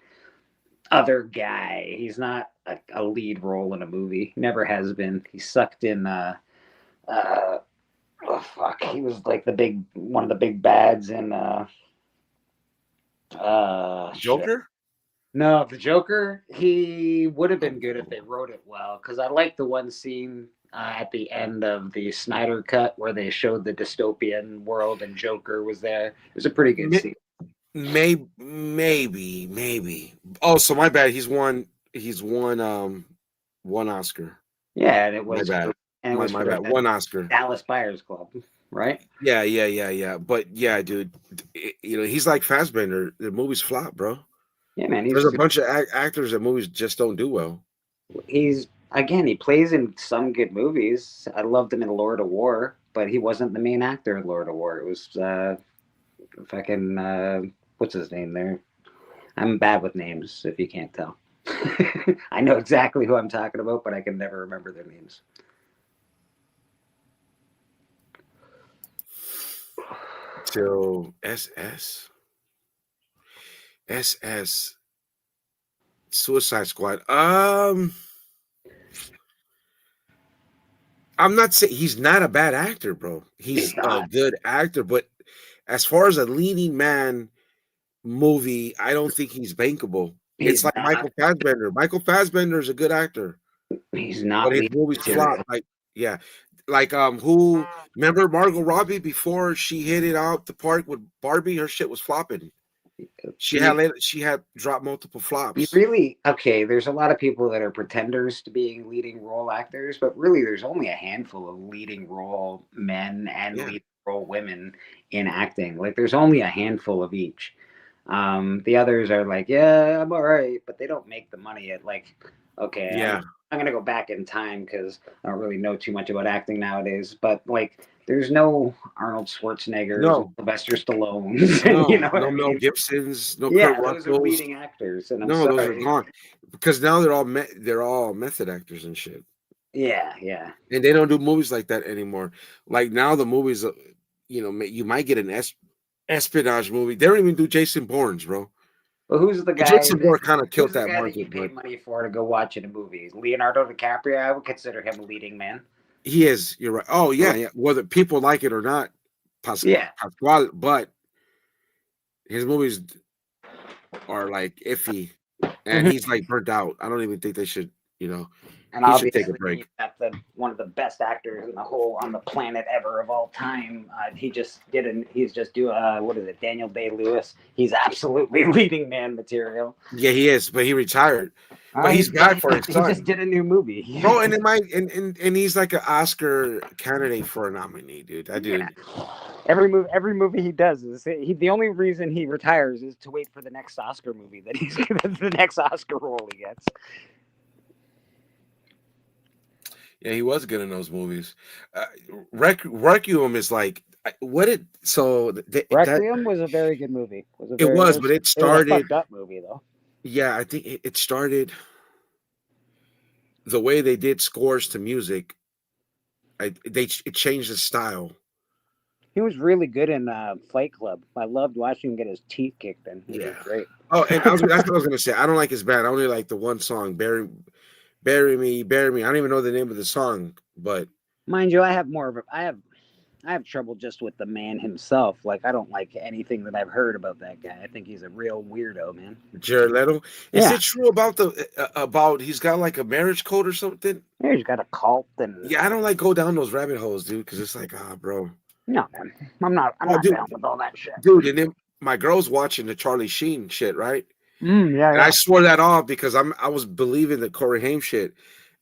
other guy. He's not a lead role in a movie. Never has been. He sucked in. He was like one of the big bads in. Joker. Shit. No, the Joker. He would have been good if they wrote it well. Because I like the one scene at the end of the Snyder Cut where they showed the dystopian world and Joker was there. It was a pretty good scene. Maybe. Oh, so my bad. He's won one Oscar. Yeah, and it was my bad. And it was my bad. One Oscar. Dallas Buyers Club, right? Yeah. But yeah, dude, he's like Fassbender. The movies flop, bro. Yeah, man. There's a bunch of actors that movies just don't do well. He plays in some good movies. I loved him in Lord of War, but he wasn't the main actor in Lord of War. It was what's his name there? I'm bad with names, if you can't tell. I know exactly who I'm talking about, but I can never remember their names. So SS Suicide Squad. I'm not saying he's not a bad actor, bro. He's a good actor, but as far as a leading man movie, I don't think he's bankable. It's like Michael Fassbender. Michael Fassbender is a good actor. He's not. But his movies flop. Who remember Margot Robbie before she hit it out the park with Barbie? Her shit was flopping. She had dropped multiple flops. There's a lot of people that are pretenders to being leading role actors, but really there's only a handful of leading role men and leading role women in acting. Like there's only a handful of each. The others are like, yeah, I'm all right, but they don't make the money at I'm going to go back in time because I don't really know too much about acting nowadays, but there's no Arnold Schwarzenegger, no Sylvester Stallone, no Mel Gibsons, no Kurt Russells. Those are leading actors, and those are gone because now they're all method actors and shit. Yeah, and they don't do movies like that anymore. Like now, the movies, you might get an espionage movie. They don't even do Jason Bourne's, bro. Well, who's the guy? Jason Bourne kind of killed that market. That you paid money for to go watch in a movie? Leonardo DiCaprio. I would consider him a leading man. He is. You're right. Oh yeah. Whether people like it or not, Pasquale, but his movies are like iffy, and he's like burnt out. I don't even think they should. And he should take a break. That's one of the best actors on the planet ever of all time. He's just doing Daniel Day-Lewis. He's absolutely leading man material. Yeah, he is, but he retired. but he's bad for his He son. just did a new movie. Bro, and it might and he's like an Oscar candidate for a nominee, dude. That dude. Yeah. Every movie he does is the only reason he retires is to wait for the next Oscar movie that he's the next Oscar role he gets. Yeah, he was good in those movies. Requiem is like what it. So Requiem was a very good movie. But it It was a started. fucked up movie though. Yeah, I think it started the way they did scores to music. It changed the style. He was really good in Fight Club. I loved watching him get his teeth kicked in. He was great. Oh, and that's what I was gonna say. I don't like his band. I only like the one song, "Bury Me." I don't even know the name of the song, but mind you, I have trouble just with the man himself. Like I don't like anything that I've heard about that guy. I think he's a real weirdo, man. Jared Leto. Is Yeah. it true about he's got like a marriage code or something? Yeah, he's got a cult and Yeah, I don't like go down those rabbit holes, dude, because it's like, bro. no, man. I'm not Dude. down with all that shit. Dude, and then my girl's watching the Charlie Sheen shit, right? Yeah, And I swore that off because I was believing the Corey Haim shit.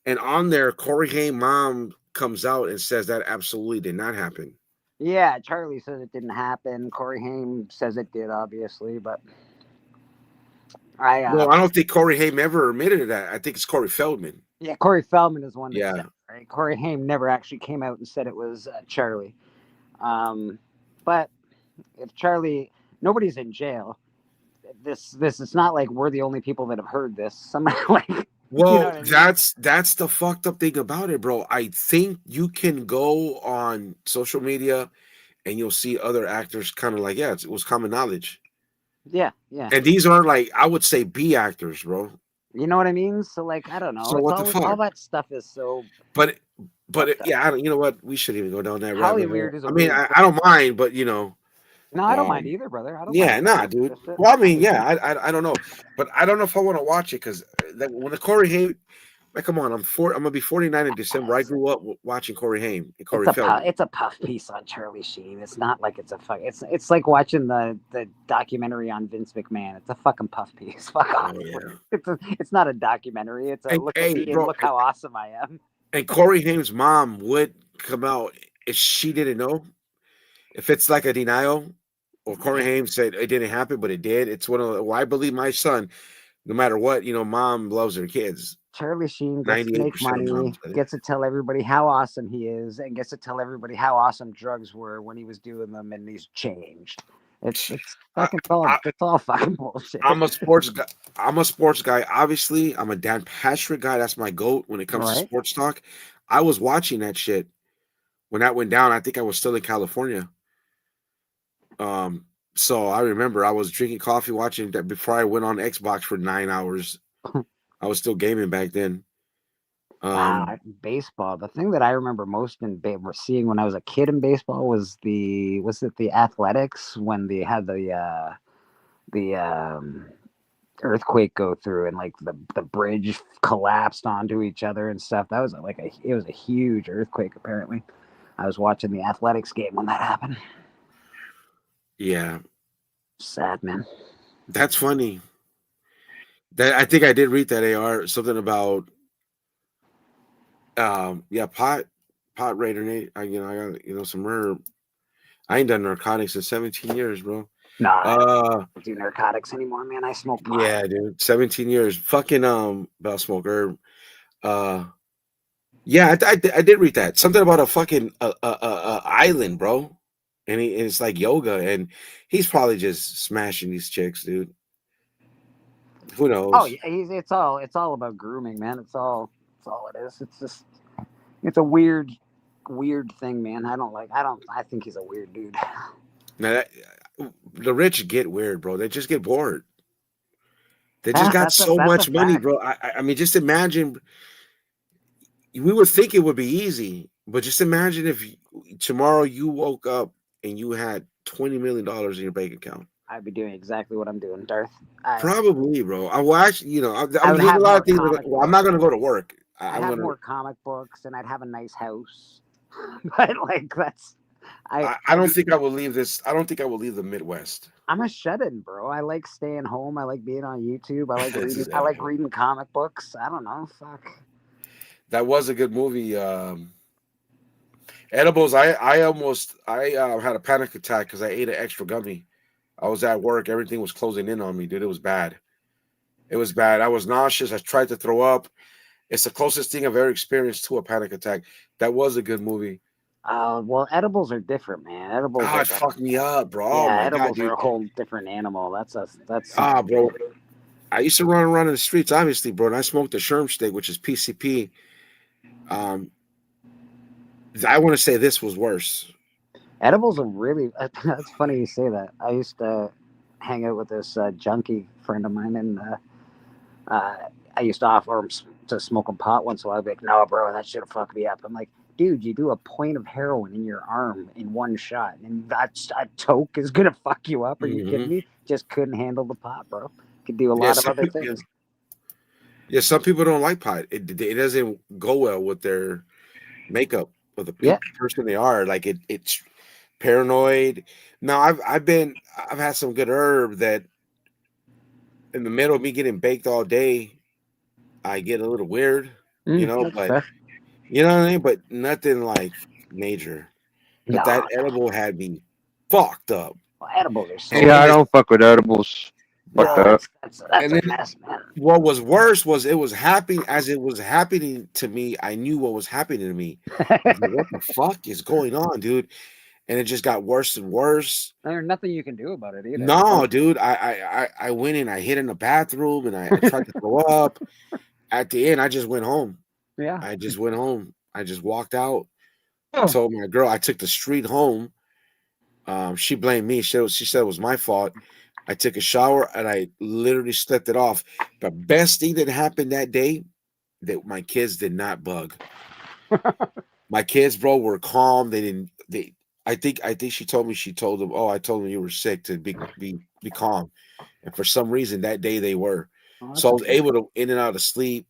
And on there, Corey Haim mom comes out and says that absolutely did not happen. Yeah, Charlie says it didn't happen. Corey Haim says it did, obviously, but Well, I don't think Corey Haim ever admitted to that. I think it's Corey Feldman. Yeah, Corey Feldman is the one that Yeah. said it, right? Corey Haim never actually came out and said it was Charlie. But if Charlie, nobody's in jail. This it's not like we're the only people that have heard this. Somebody like Well, you know what I mean? that's the fucked up thing about it, bro. I think you can go on social media and you'll see other actors kind of like, it was common knowledge. Yeah. And these aren't like, I would say B actors, bro. You know what I mean? So like I don't know. So what the fuck? All that stuff is so But yeah, you know what? We shouldn't even go down that rabbit Hollywood hole. is a I mean, weird I don't mind, but you know. No, I don't mind either, brother. I don't Yeah, mind. dude. Well, I mean, yeah, I don't know, but I don't know if I want to watch it because when the Corey Haim, like, come on, I'm gonna be 49 in December. I grew up watching Corey Haim and Corey Feldman. It's a puff piece on Charlie Sheen. It's not like it's a fuck. It's like watching the documentary on Vince McMahon. It's a fucking puff piece. Fuck off. Yeah. It's not a documentary. It's a look at me and look how awesome I am. And Corey Haim's mom would come out if she didn't know. If it's like a denial, or Corey Haim said it didn't happen, but it did. It's one of the, well, I believe my son, no matter what, mom loves her kids. Charlie Sheen gets to make money, gets to tell everybody how awesome he is, and gets to tell everybody how awesome drugs were when he was doing them, and he's changed. It's all fucking bullshit. I'm a sports guy. Obviously, I'm a Dan Patrick guy. That's my goat when it comes to sports talk. I was watching that shit when that went down. I think I was still in California. So I remember I was drinking coffee, watching that before I went on Xbox for 9 hours. I was still gaming back then. Baseball. The thing that I remember most in seeing when I was a kid in baseball was the Athletics when they had the earthquake go through and like the bridge collapsed onto each other and stuff. That was it was a huge earthquake. Apparently, I was watching the Athletics game when that happened. Yeah, sad, man. That's funny. That I think I did read that AR something about pot raider. I got some herb. I ain't done narcotics in 17 years, bro. Nah, I don't do narcotics anymore, man. I smoke pot. Yeah, dude. 17 years. Fucking about smoke herb. Yeah, I did read that. Something about a fucking island, bro. And it's like yoga, and he's probably just smashing these chicks, dude. Who knows? Oh, yeah, it's all about grooming, man. It's all it is. It's a weird thing, man. I think he's a weird dude. Now, the rich get weird, bro. They just get bored. They just got so much money, bro. I mean, just imagine. We would think it would be easy, but just imagine if tomorrow you woke up and you had $20 million in your bank account. I'd be doing exactly what I'm doing, Darth. Probably, bro. I will actually, there's a lot of things. I'm not going to go to work. I'd have more comic books, and I'd have a nice house. But I don't think I will leave this. I don't think I will leave the Midwest. I'm a shut-in, bro. I like staying home. I like being on YouTube. I like This reading. is I like edible. reading comic books. I don't know. Fuck. That was a good movie. Edibles. I almost had a panic attack because I ate an extra gummy. I was at work. Everything was closing in on me, dude. It was bad. It was bad. I was nauseous. I tried to throw up. It's the closest thing I've ever experienced to a panic attack. That was a good movie. Well, edibles are different, man. Edibles Ah, are it fucked me up, bro. Oh yeah, my god, edibles are dude. a whole different animal. That's Ah, bro. I used to run around in the streets, obviously, bro. And I smoked the Sherm stick, which is PCP. I want to say this was worse. edibles are really. That's funny you say that. I used to hang out with this junkie friend of mine, and I used to offer him to smoke a pot once. So I'd be like, "No, bro, that should have fucked me up." I'm like, "Dude, you do a point of heroin in your arm in one shot, and that's a toke is gonna fuck you up. Are you kidding me? Just couldn't handle the pot, bro. Could do a lot of other things." Yeah, some people don't like pot. It doesn't go well with their makeup or the Yeah. person they are. Like it's paranoid. Now I've had some good herb that in the middle of me getting baked all day, I get a little weird, That's but fair. you know what I mean? But nothing like major. But that No, edible had me fucked up. well, edibles are so. Yeah, I don't fuck with edibles. Fuck No, that. that's And a then mess, man. what was worse was it was happening as it was happening to me. I knew what was happening to me. I was like, what the fuck is going on, dude? And it just got worse and worse. There's nothing you can do about it either. No, dude. I went in, I hid in the bathroom and I tried to throw up. At the end, I just went home. Yeah. I just went home. I just walked out. Oh. Told my girl I took the street home. She blamed me. She said it was my fault. I took a shower and I literally slept it off. The best thing that happened that day, that my kids did not bug. My kids, bro, were calm. They didn't. I think she told them. Oh, I told them you were sick to be calm. And for some reason that day they were. Oh, So I was good. able to in and out of sleep.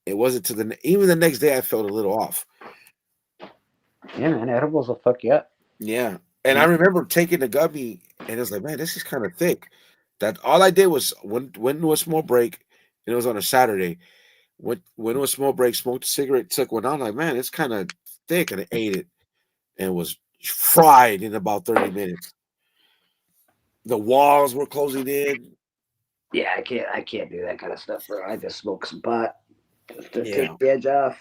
It wasn't to even the next day I felt a little off. Yeah, man, edibles will fuck you up. Yeah. And I remember taking the gummy and it was like, man, this is kind of thick. That all I did was went to a small break, and it was on a Saturday. Went to a small break, smoked a cigarette, took one out. I'm like, man, it's kind of thick, and I ate it, and it was fried in about 30 minutes. The walls were closing in. Yeah, I can't do that kind of stuff, bro. I just smoke some pot just to Yeah. take the edge off.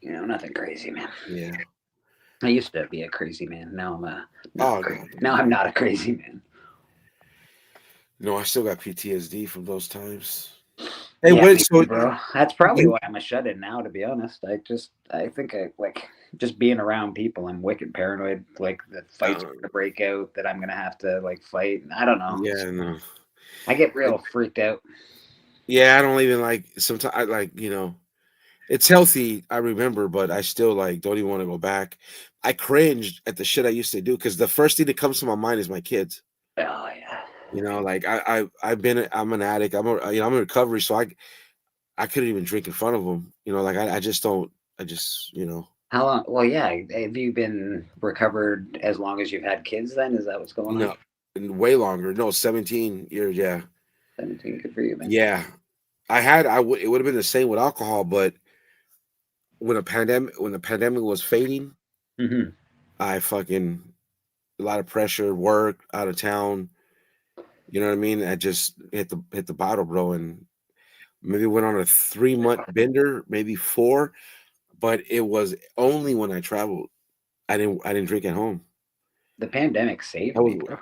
Nothing crazy, man. Yeah. I used to be a crazy man. Now I'm No. I'm not a crazy man. No, I still got PTSD from those times. Hey, Yeah, wait, me so too, bro. That's probably why I'm a shut-in now, to be honest. I think I like just being around people. I'm wicked paranoid, like the fight's gonna break out, that I'm gonna have to like fight. I don't know. Yeah, no. I get real freaked out. Yeah, I don't even like sometimes I like, it's healthy, I remember, but I still like don't even want to go back. I cringed at the shit I used to do because the first thing that comes to my mind is my kids. Oh yeah. Like I'm an addict. I'm in recovery, so I couldn't even drink in front of them. Like I just don't. I just How long? Well, yeah. Have you been recovered as long as you've had kids? Then is that what's going on? No, and way longer. No, 17 years. Yeah, 17. Good for you, man. yeah. It would have been the same with alcohol, but when the pandemic was fading, Mm-hmm. I fucking a lot of pressure, work, out of town. You know what I mean? I just hit the bottle, bro, and maybe went on a 3-month bender, maybe 4, but it was only when I traveled. I didn't drink at home. The pandemic saved me, bro.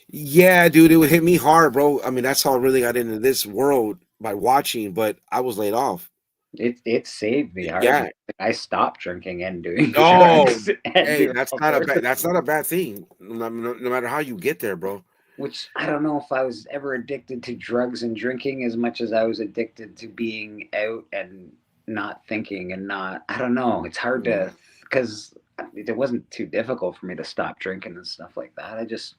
Yeah, dude, it would hit me hard, bro. I mean, that's how I really got into this world by watching, but I was laid off. It saved me hard. Yeah. I stopped drinking and doing No, drugs. hey, that's not a bad thing. No matter how you get there, bro. Which I don't know if I was ever addicted to drugs and drinking as much as I was addicted to being out and not thinking and not. I don't know. It's hard to, because it wasn't too difficult for me to stop drinking and stuff like that. It's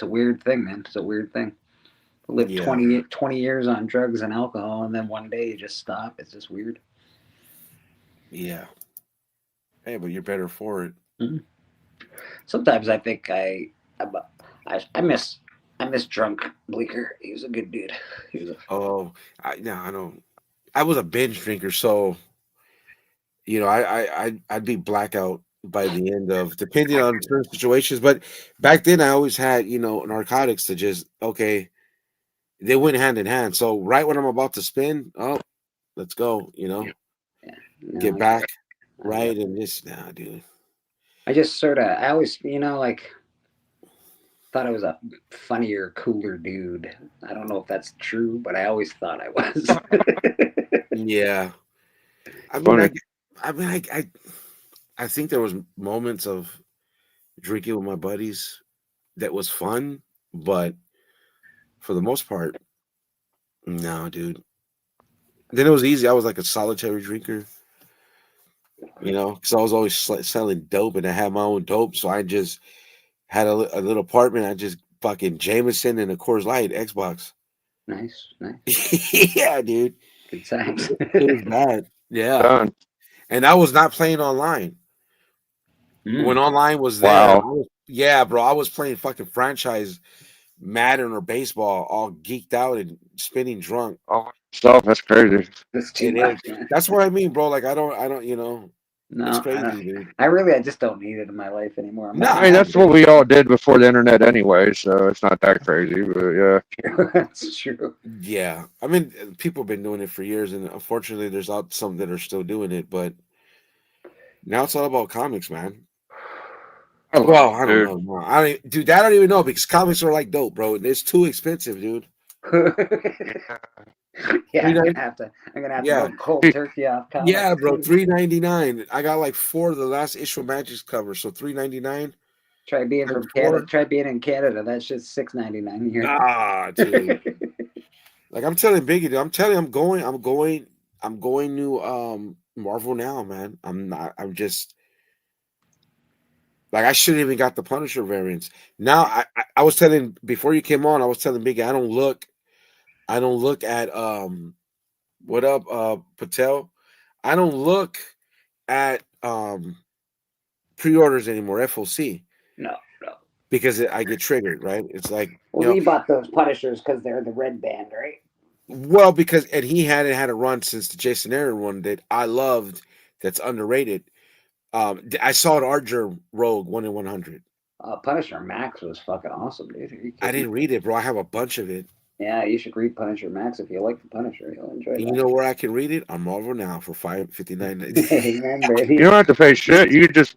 a weird thing, man. It's a weird thing. Live 20 years on drugs and alcohol, and then one day you just stop. It's just weird. Yeah. Hey, but you're better for it. Sometimes I think I miss drunk Bleeker. He was a good dude. He was a Oh, I don't. I was a binge drinker, so I'd be blackout by the end of depending on certain situations. But back then, I always had narcotics to just okay. They went hand in hand. So right when I'm about to spin, oh, let's go. yeah. No, Get back I got. right and just nah, dude. I just sort of. I always like thought I was a funnier, cooler dude. I don't know if that's true, but I always thought I was. Yeah, I mean, Funny. I think there was moments of drinking with my buddies that was fun, but for the most part, no, dude. Then it was easy. I was like a solitary drinker, because I was always selling dope and I had my own dope. So I just had a little apartment. I just fucking Jameson and a Coors Light Xbox. Nice, nice, Yeah, dude. good times. It was bad. Yeah. Done. And I was not playing online. When Mm. online was there, Wow. yeah, bro, I was playing fucking franchise Madden or baseball, all geeked out and spinning drunk. Oh, stuff. That's crazy. That's too It is. much, man. That's what I mean, bro. Like I don't, it's No, crazy, dude. I just don't need it in my life anymore. I'm No, I mean, not. that's what we all did before the internet anyway, so it's not that crazy. But yeah, That's true. yeah. I mean, people have been doing it for years, and unfortunately, there's out some that are still doing it. But now it's all about comics, man. I love Well, it, I don't dude. know, man. Dude. That I don't even know because comics are like dope, bro. It's too expensive, dude. Yeah, $3.99 I'm gonna have to Yeah, go cold turkey off comics. yeah, bro. $3.99. I got like 4 of the last issue of Magic's cover, so $3.99 Try being times from Canada. 4. Try being in Canada. That's just $6.99 here. Ah, dude. Like I'm telling Biggie, dude, I'm telling you, I'm going to Marvel now, man. I'm not. I'm just like I shouldn't even got the Punisher variants. Now I was telling before you came on, I was telling Biggie, I don't look at what up Patel. I don't look at pre-orders anymore, FOC, No, no. because I get triggered, right? It's like, Well, we bought those Punishers because they're the red band, right? well, because and he hadn't had a run since the Jason Aaron one that I loved. That's underrated. I saw an Archer Rogue 1 in 100. Punisher Max was fucking awesome, dude. Are you I kidding didn't me? read it, bro. I have a bunch of it. Yeah, you should read Punisher Max if you like the Punisher. You'll enjoy And you that. know where I can read it? On Marvel now for $5.59. Amen, You baby. don't have to pay shit. You just.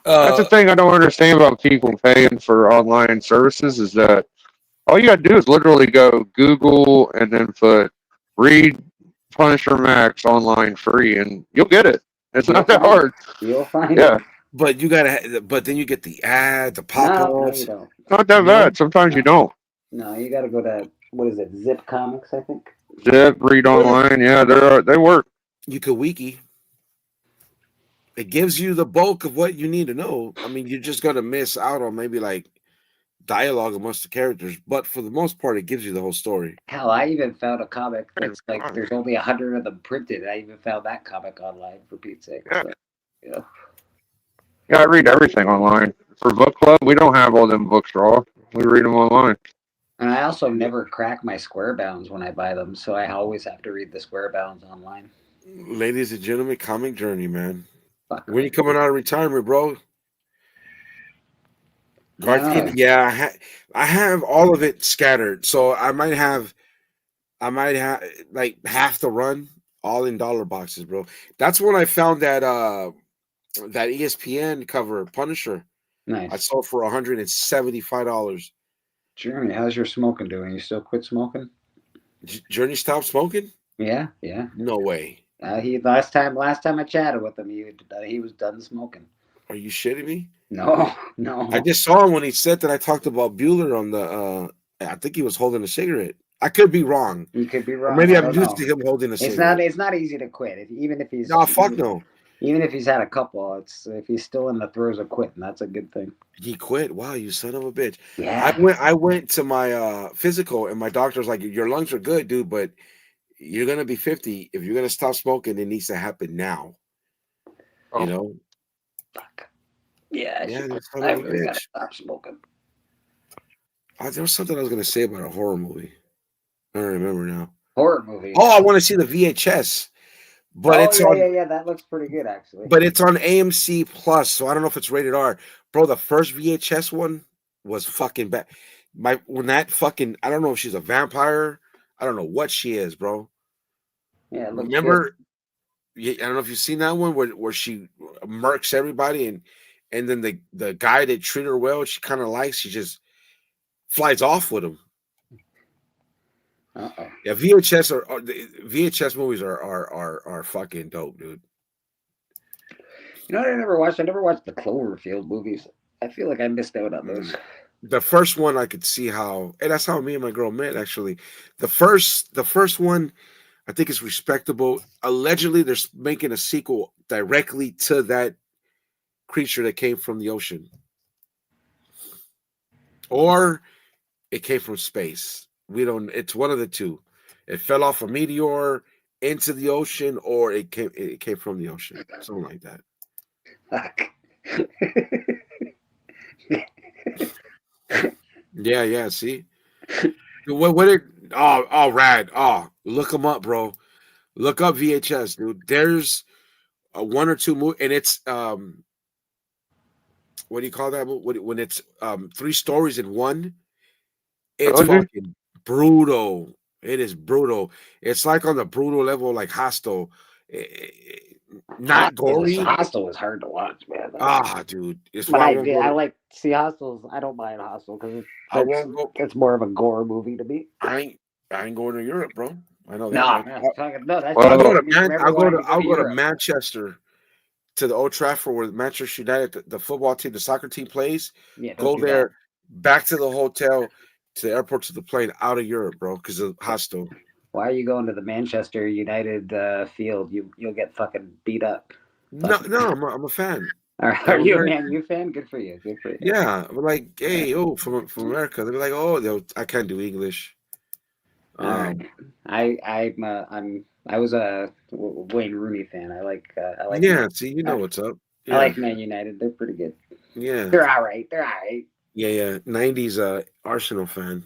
That's the uh, thing I don't understand about people paying for online services is that all you got to do is literally go Google and then put read Punisher Max online free, and you'll get it. It's You'll not that find it. hard. You'll find Yeah, it. but you gotta. But then you get the ad, the No, you pop-ups. don't. it's not that No, bad. Sometimes you don't. No, you got to go to what is it? Zip Comics, I think. Zip, read online. Yeah, they work. you could wiki. It gives you the bulk of what you need to know. I mean, you're just gonna miss out on maybe like dialogue amongst the characters, but for the most part, it gives you the whole story. Hell, I even found a comic that's like there's only 100 of them printed. I even found that comic online for Pete's sake. Yeah, So, you know. yeah. I read everything online. For book club, we don't have all them books raw. We read them online. And I also never crack my square bounds when I buy them, so I always have to read the square bounds online. Ladies and gentlemen, comic journey, man. Fuck. When you coming out of retirement, bro? No, Yeah, I have all of it scattered, so I might have like half the run, all in dollar boxes, bro. That's when I found that ESPN cover Punisher. I nice. sold for $175. Jeremy, how's your smoking doing? You still quit smoking? Journey stopped smoking? Yeah, yeah. No way. He last time I chatted with him, he was done smoking. Are you shitting me? No, I no. just saw him when he said that I talked about Bueller on the. I think he was holding a cigarette. I could be wrong, You could be or wrong. maybe I I'm don't used know. to him holding a It's cigarette. not easy to quit. Even if he's No, fuck no. even if he's had a couple, it's if he's still in the throes of quitting, that's a good thing. He quit. Wow, you son of a bitch. Yeah. I went to my physical and my doctor's like, your lungs are good, dude, but you're gonna be 50. If you're gonna stop smoking, it needs to happen now. Oh. You know? Fuck. Yeah, Yeah, that's son I of a really gotta bitch. stop smoking. There was something I was gonna say about a horror movie. I don't remember now. Horror movie. Oh, I want to see the VHS, but Oh it's yeah, on yeah, yeah. That looks pretty good actually. but it's on AMC Plus, so I don't know if it's rated R. Bro, the first VHS one was fucking bad. When that fucking I don't know if she's a vampire. I don't know what she is, bro. Yeah, it looks good. Remember? I don't know if you've seen that one where she murks everybody and then the guy that treated her well, she kind of likes, she just flies off with him. Uh-oh. Yeah, VHS movies are fucking dope, dude. You know what I never watched? I never watched the Cloverfield movies. I feel like I missed out on those. The first one I could see how, and that's how me and my girl met actually. The first one I think is respectable. Allegedly, they're making a sequel directly to that creature that came from the ocean, or it came from space. We don't. It's one of the two. It fell off a meteor into the ocean, or it came from the ocean. Something like that. Fuck. Yeah. See, what it? Oh, rad. Oh, look them up, bro. Look up VHS, dude. There's one or two movies, and it's what do you call that? When it's 3 stories in one, it's Trilogy? fucking brutal. It is brutal. It's like on the brutal level, like Hostel. Not gory. Hostel is hard to watch, man. Dude. It's But why I won't go. I like see Hostels. I don't mind Hostel because I won't go. it's more of a gore movie to me. I ain't going to Europe, bro. I know that. No, much. no, that's Well, I'll go to Remember when I I'll go to Europe. Manchester, to the Old Trafford where Manchester United, the football team, the soccer team plays. Yeah, Go there, back to the hotel, to the airport, to the plane, out of Europe, bro, because of Hostel. Why are you going to the Manchester United field? You'll get fucking beat up. No, I'm a fan. Are you a Man U fan? Good for you. Good for you. Yeah, I'm like, hey, from America. They're like, oh, I can't do English. All right. I was a Wayne Rooney fan. I like. Yeah, see, you know what's up. Yeah. I like Man United. They're pretty good. Yeah, They're all right. They're all right. Yeah. 90s Arsenal fan.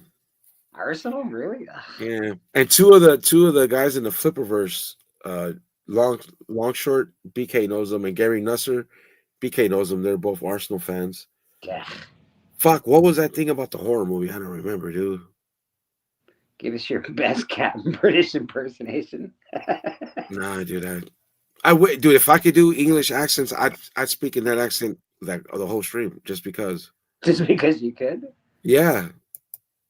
Arsenal, really? Yeah, and two of the guys in the Flipperverse, long short, BK knows them, and Gary Nusser, BK knows them. They're both Arsenal fans. Yeah. Fuck, what was that thing about the horror movie? I don't remember, dude. Give us your best British impersonation. Nah, dude, dude, if I could do English accents, I'd speak in that accent like the whole stream, just because. Just because you could? Yeah,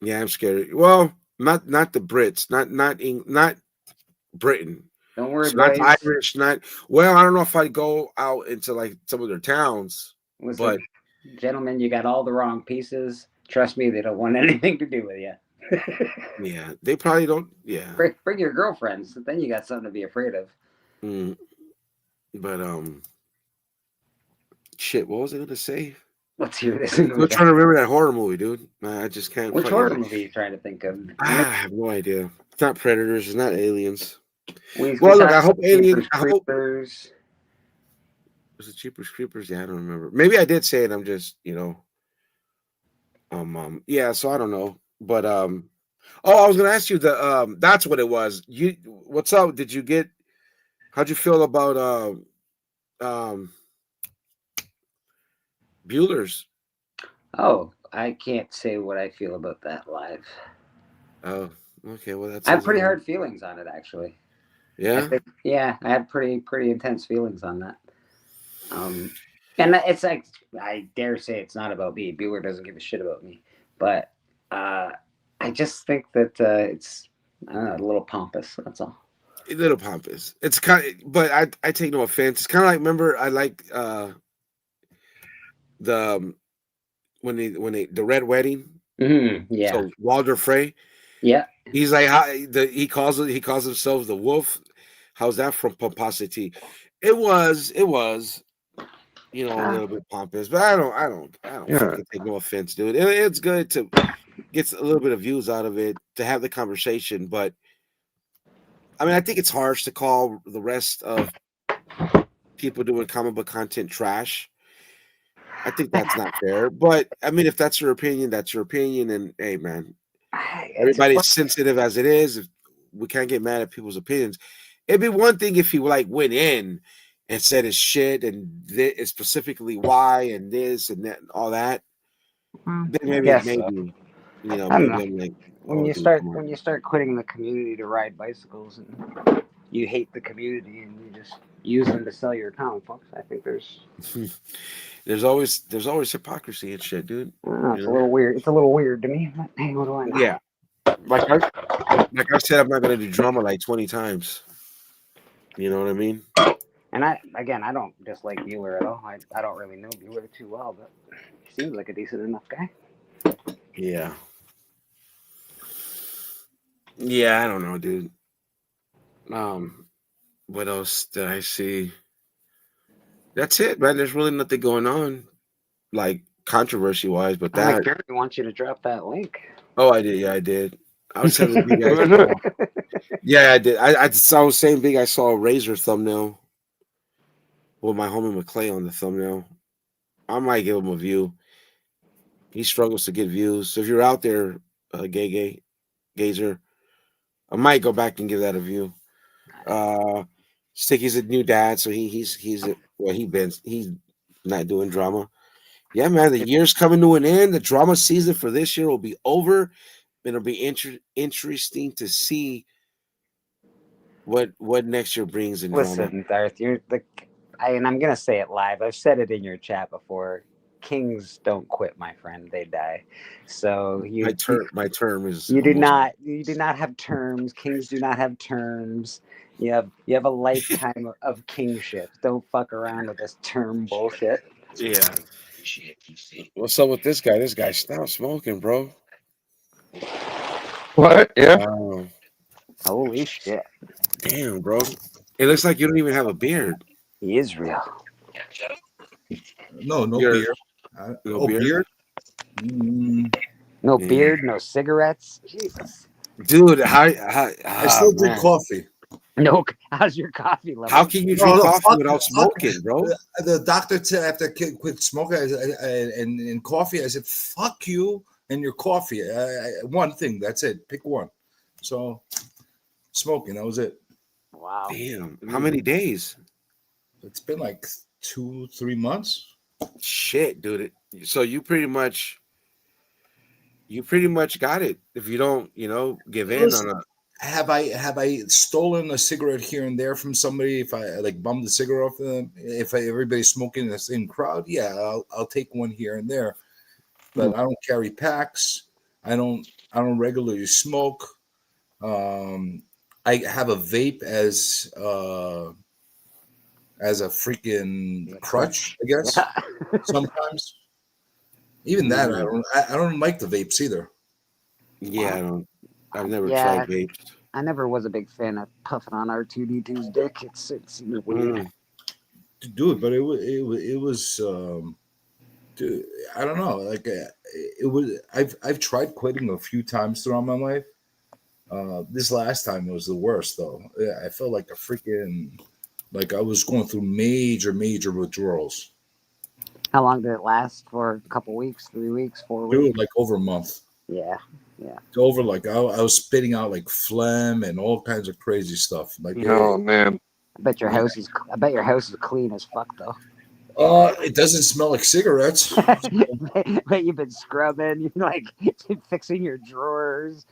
I'm scared. Well, not the Brits, not Britain. Don't worry, So not boys. Irish, not well. I don't know if I'd go out into like some of their towns, Listen, but gentlemen, you got all the wrong pieces. Trust me, they don't want anything to do with you. yeah, they probably don't. Yeah, bring your girlfriends. Then you got something to be afraid of. But shit. What was I gonna say? Let's hear this. I'm trying to remember that horror movie, dude. I just can't. Which horror movie are you trying to think of? I have no idea. It's not Predators. It's not Aliens. We Well, look, I hope Aliens. Creepers. Was it Jeepers Creepers? Yeah, I don't remember. Maybe I did say it. I'm just, yeah. So I don't know, but oh, I was gonna ask you that's what it was. What's up? How'd you feel about Bueller's? Oh, I can't say what I feel about that live. Oh, okay. Well, that's. I have pretty hard feelings on it, actually. Yeah. I have pretty intense feelings on that. And it's like, I dare say it's not about me. Bueller doesn't give a shit about me, but I just think that it's a little pompous. That's all. A little pompous. It's kind of, but I take no offense. It's kind of like, remember, I like the Red Wedding. Mm-hmm, yeah. So Walter Frey. Yeah. He's like, he calls himself the wolf. How's that from pomposity? It was, a little bit pompous, but I don't fucking take no offense, dude. It's good to get a little bit of views out of it, to have the conversation, but I mean, I think it's harsh to call the rest of people doing comic book content trash. I think that's not fair. But I mean, if that's your opinion, that's your opinion. And hey, man, everybody's sensitive as it is. If we can't get mad at people's opinions. It'd be one thing if he like went in and said his shit and specifically why and this and that and all that. Then maybe you know, I don't maybe know. I'm like, When oh, you dude, start come on. when you start quitting the community to ride bicycles and you hate the community and you just use them to sell your comic books, I think there's always hypocrisy and shit, dude. I don't know, it's You a know? little weird. It's a little weird to me. But hey, what do I know? Yeah. Like I said, I'm not gonna do drama like 20 times. You know what I mean? And I don't dislike Bueller at all. I don't really know Bueller too well, but he seems like a decent enough guy. Yeah. Yeah, I don't know, dude. What else did I see? That's it, man. There's really nothing going on, like controversy wise, but I that. Gary wants you to drop that link. Oh, I did. Yeah, I did. I was telling you guys. What is it? Yeah, I did. I was saying big. I saw a Razor thumbnail with my homie McClay on the thumbnail. I might give him a view. He struggles to get views. So if you're out there, gazer, I might go back and give that a view. Sticky's a new dad, so he's not doing drama. Yeah, man, the year's coming to an end. The drama season for this year will be over. It'll be interesting to see what next year brings in drama. Listen, Darth, and I'm gonna say it live. I've said it in your chat before. Kings don't quit, my friend. They die. So My term is you do not have terms. Kings do not have terms. You have a lifetime of kingship. Don't fuck around with this term bullshit. Yeah. What's up with this guy? This guy's stop smoking, bro. What? Yeah. Holy shit. Damn, bro. It looks like you don't even have a beard. He is real. No Beard. beer. No beard? No beard, no cigarettes. Jesus. Dude, I still drink coffee. No, how's your coffee level? How can you drink coffee without smoking, bro? The doctor said after I quit smoking and coffee, I said, fuck you and your coffee. One thing, that's it. Pick one. So, smoking, that was it. Wow. Damn. How many days? It's been like 2-3 months. Shit, dude. So you pretty much got it. If you don't, give in on a. Have I stolen a cigarette here and there from somebody? If I like bummed the cigarette off them, if everybody's smoking in the same crowd, yeah, I'll take one here and there. But I don't carry packs. I don't regularly smoke. I have a vape as a freaking crutch, I guess. Sometimes. Even that, I don't like the vapes either. Yeah, I've never tried vapes. I never was a big fan of puffing on R2D2's dick. It seems weird. Dude, but it was dude, I don't know. Like it was. I've tried quitting a few times throughout my life. This last time was the worst though. I felt like a freaking like I was going through major withdrawals. How long did it last? For a couple weeks, 3 weeks, 4 weeks? Dude, like over a month. Yeah. Over like I was spitting out like phlegm and all kinds of crazy stuff. Like Oh man. I bet your house is clean as fuck though. It doesn't smell like cigarettes. But you've been scrubbing, you're like fixing your drawers.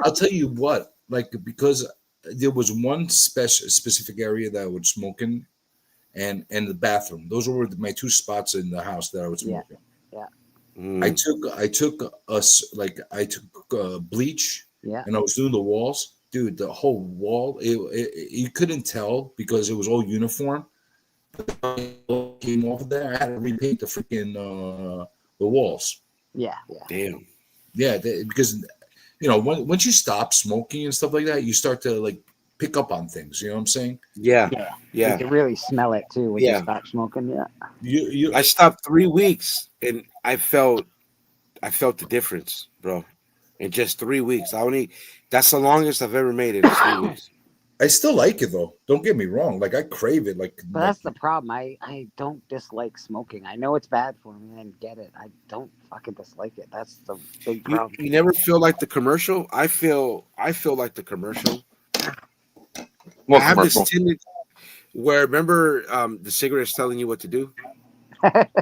I'll tell you what, like because there was one specific area that I would smoke in, and the bathroom. Those were my two spots in the house that I would smoke in. Yeah. I took bleach. Yeah. And I was doing the walls, dude. The whole wall, you couldn't tell because it was all uniform. Came off of there. I had to repaint the freaking the walls. Yeah. Damn. Yeah, because once you stop smoking and stuff like that, you start to like pick up on things. You know what I'm saying? Yeah. You can really smell it too when you stop smoking. Yeah. I stopped 3 weeks and I felt the difference, bro. In just 3 weeks. That's the longest I've ever made it in 3 weeks. I still like it though. Don't get me wrong. Like I crave it. Like, But that's the problem. I don't dislike smoking. I know it's bad for me and get it. I don't fucking dislike it. That's the big You problem. you never feel like the commercial? I feel like the commercial. I What have this commercial? tendency where remember the cigarettes telling you what to do,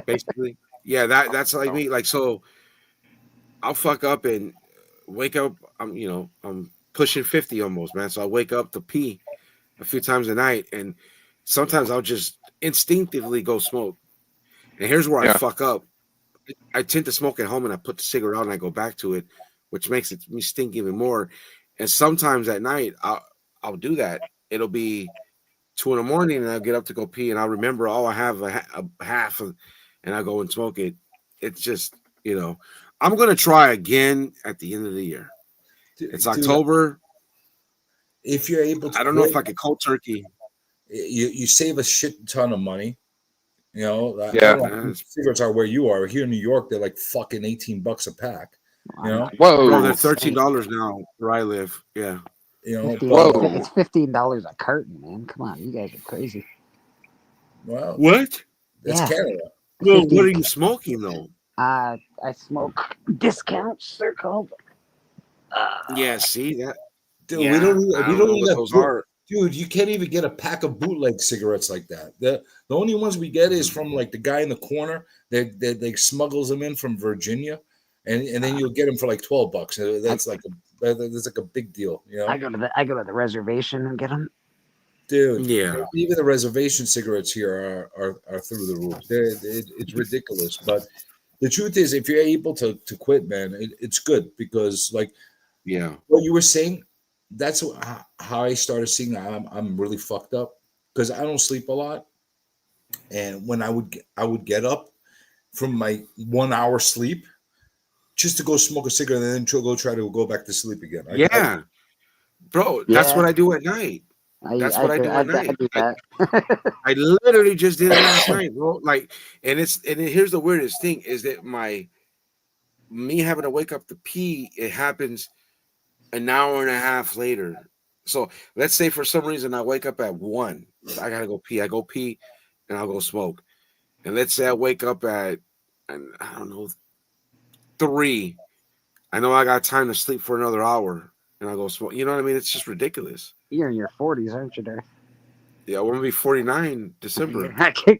basically. Yeah, that's like me. Like so I'll fuck up and wake up. I'm pushing 50 almost, man. So I wake up to pee a few times a night, and sometimes I'll just instinctively go smoke. And here's where I Yeah. fuck up. I tend to smoke at home, and I put the cigarette out, and I go back to it, which makes it me stink even more. And sometimes at night, I'll do that. It'll be 2 in the morning, and I'll get up to go pee, and I'll remember, oh, I have a half, and I go and smoke it. It's just, I'm gonna try again at the end of the year. It's dude, October. if you're able to I don't know quit, if I could cold turkey. you save a shit ton of money. You know, I Yeah. don't know how cigarettes are where you are. Here in New York, they're like fucking $18 a pack. You know, Whoa. Bro, they're $13 now where I live. Yeah. Whoa. It's $15 a carton, man. Come on, you guys are crazy. Well, What? that's Yeah. Canada. Well, 50. what are you smoking though? I smoke discounts. They're called. Yeah, see that? Dude, Yeah, we don't I don't know even what have those are. dude, you can't even get a pack of bootleg cigarettes like that. The only ones we get is from like the guy in the corner that smuggles them in from Virginia, and then you'll get them for like $12. That's like a big deal, you know. I go to the reservation and get them. Dude, Yeah. even the reservation cigarettes here are through the roof. It's ridiculous. But the truth is, if you're able to quit, man, it's good because like Yeah. what you were saying, that's how I started seeing I'm really fucked up because I don't sleep a lot, and when I would get up from my 1 hour sleep just to go smoke a cigarette and then go try to go back to sleep again. Yeah. Bro, that's Yeah. what I do at night. That's what I do at night. do that. I literally just did it last night, bro. Like, and here's the weirdest thing is that me having to wake up to pee, it happens an hour and a half later. So let's say for some reason I wake up at 1. I gotta go pee. I go pee and I'll go smoke. And let's say I wake up at, and I don't know, 3. I know I got time to sleep for another hour and I go smoke. You know what I mean? It's just ridiculous. You're in your 40s, aren't you, Darth? Yeah, we're gonna be 49 December.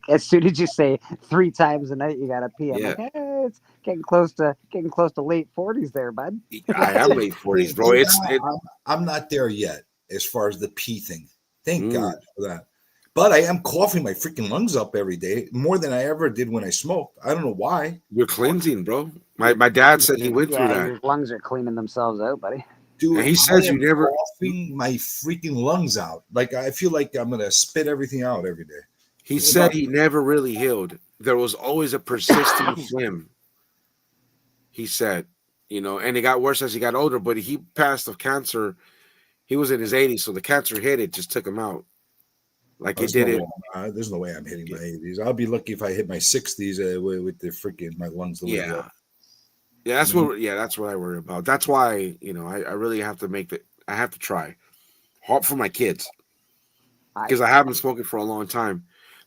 As soon as you say 3 times a night you gotta pee, I'm Yeah. like, hey, it's getting close to late 40s there, bud. I am late 40s, bro. I'm not there yet as far as the pee thing. Thank God for that. But I am coughing my freaking lungs up every day more than I ever did when I smoked. I don't know why. You're cleansing, bro. My dad said he went through that. Your lungs are cleaning themselves out, buddy. Dude, And he says I you am never coughing my freaking lungs out. Like I feel like I'm gonna spit everything out every day. He said he never really healed. There was always a persistent phlegm. He said, and it got worse as he got older, but he passed of cancer. He was in his 80s, so the cancer hit it, just took him out. Like it did it. There's no way I'm hitting my 80s. I'll be lucky if I hit my 60s with the freaking my lungs. Yeah. Yeah, that's what I worry about. That's why, I really have to I have to try hard for my kids because I haven't spoken for a long time,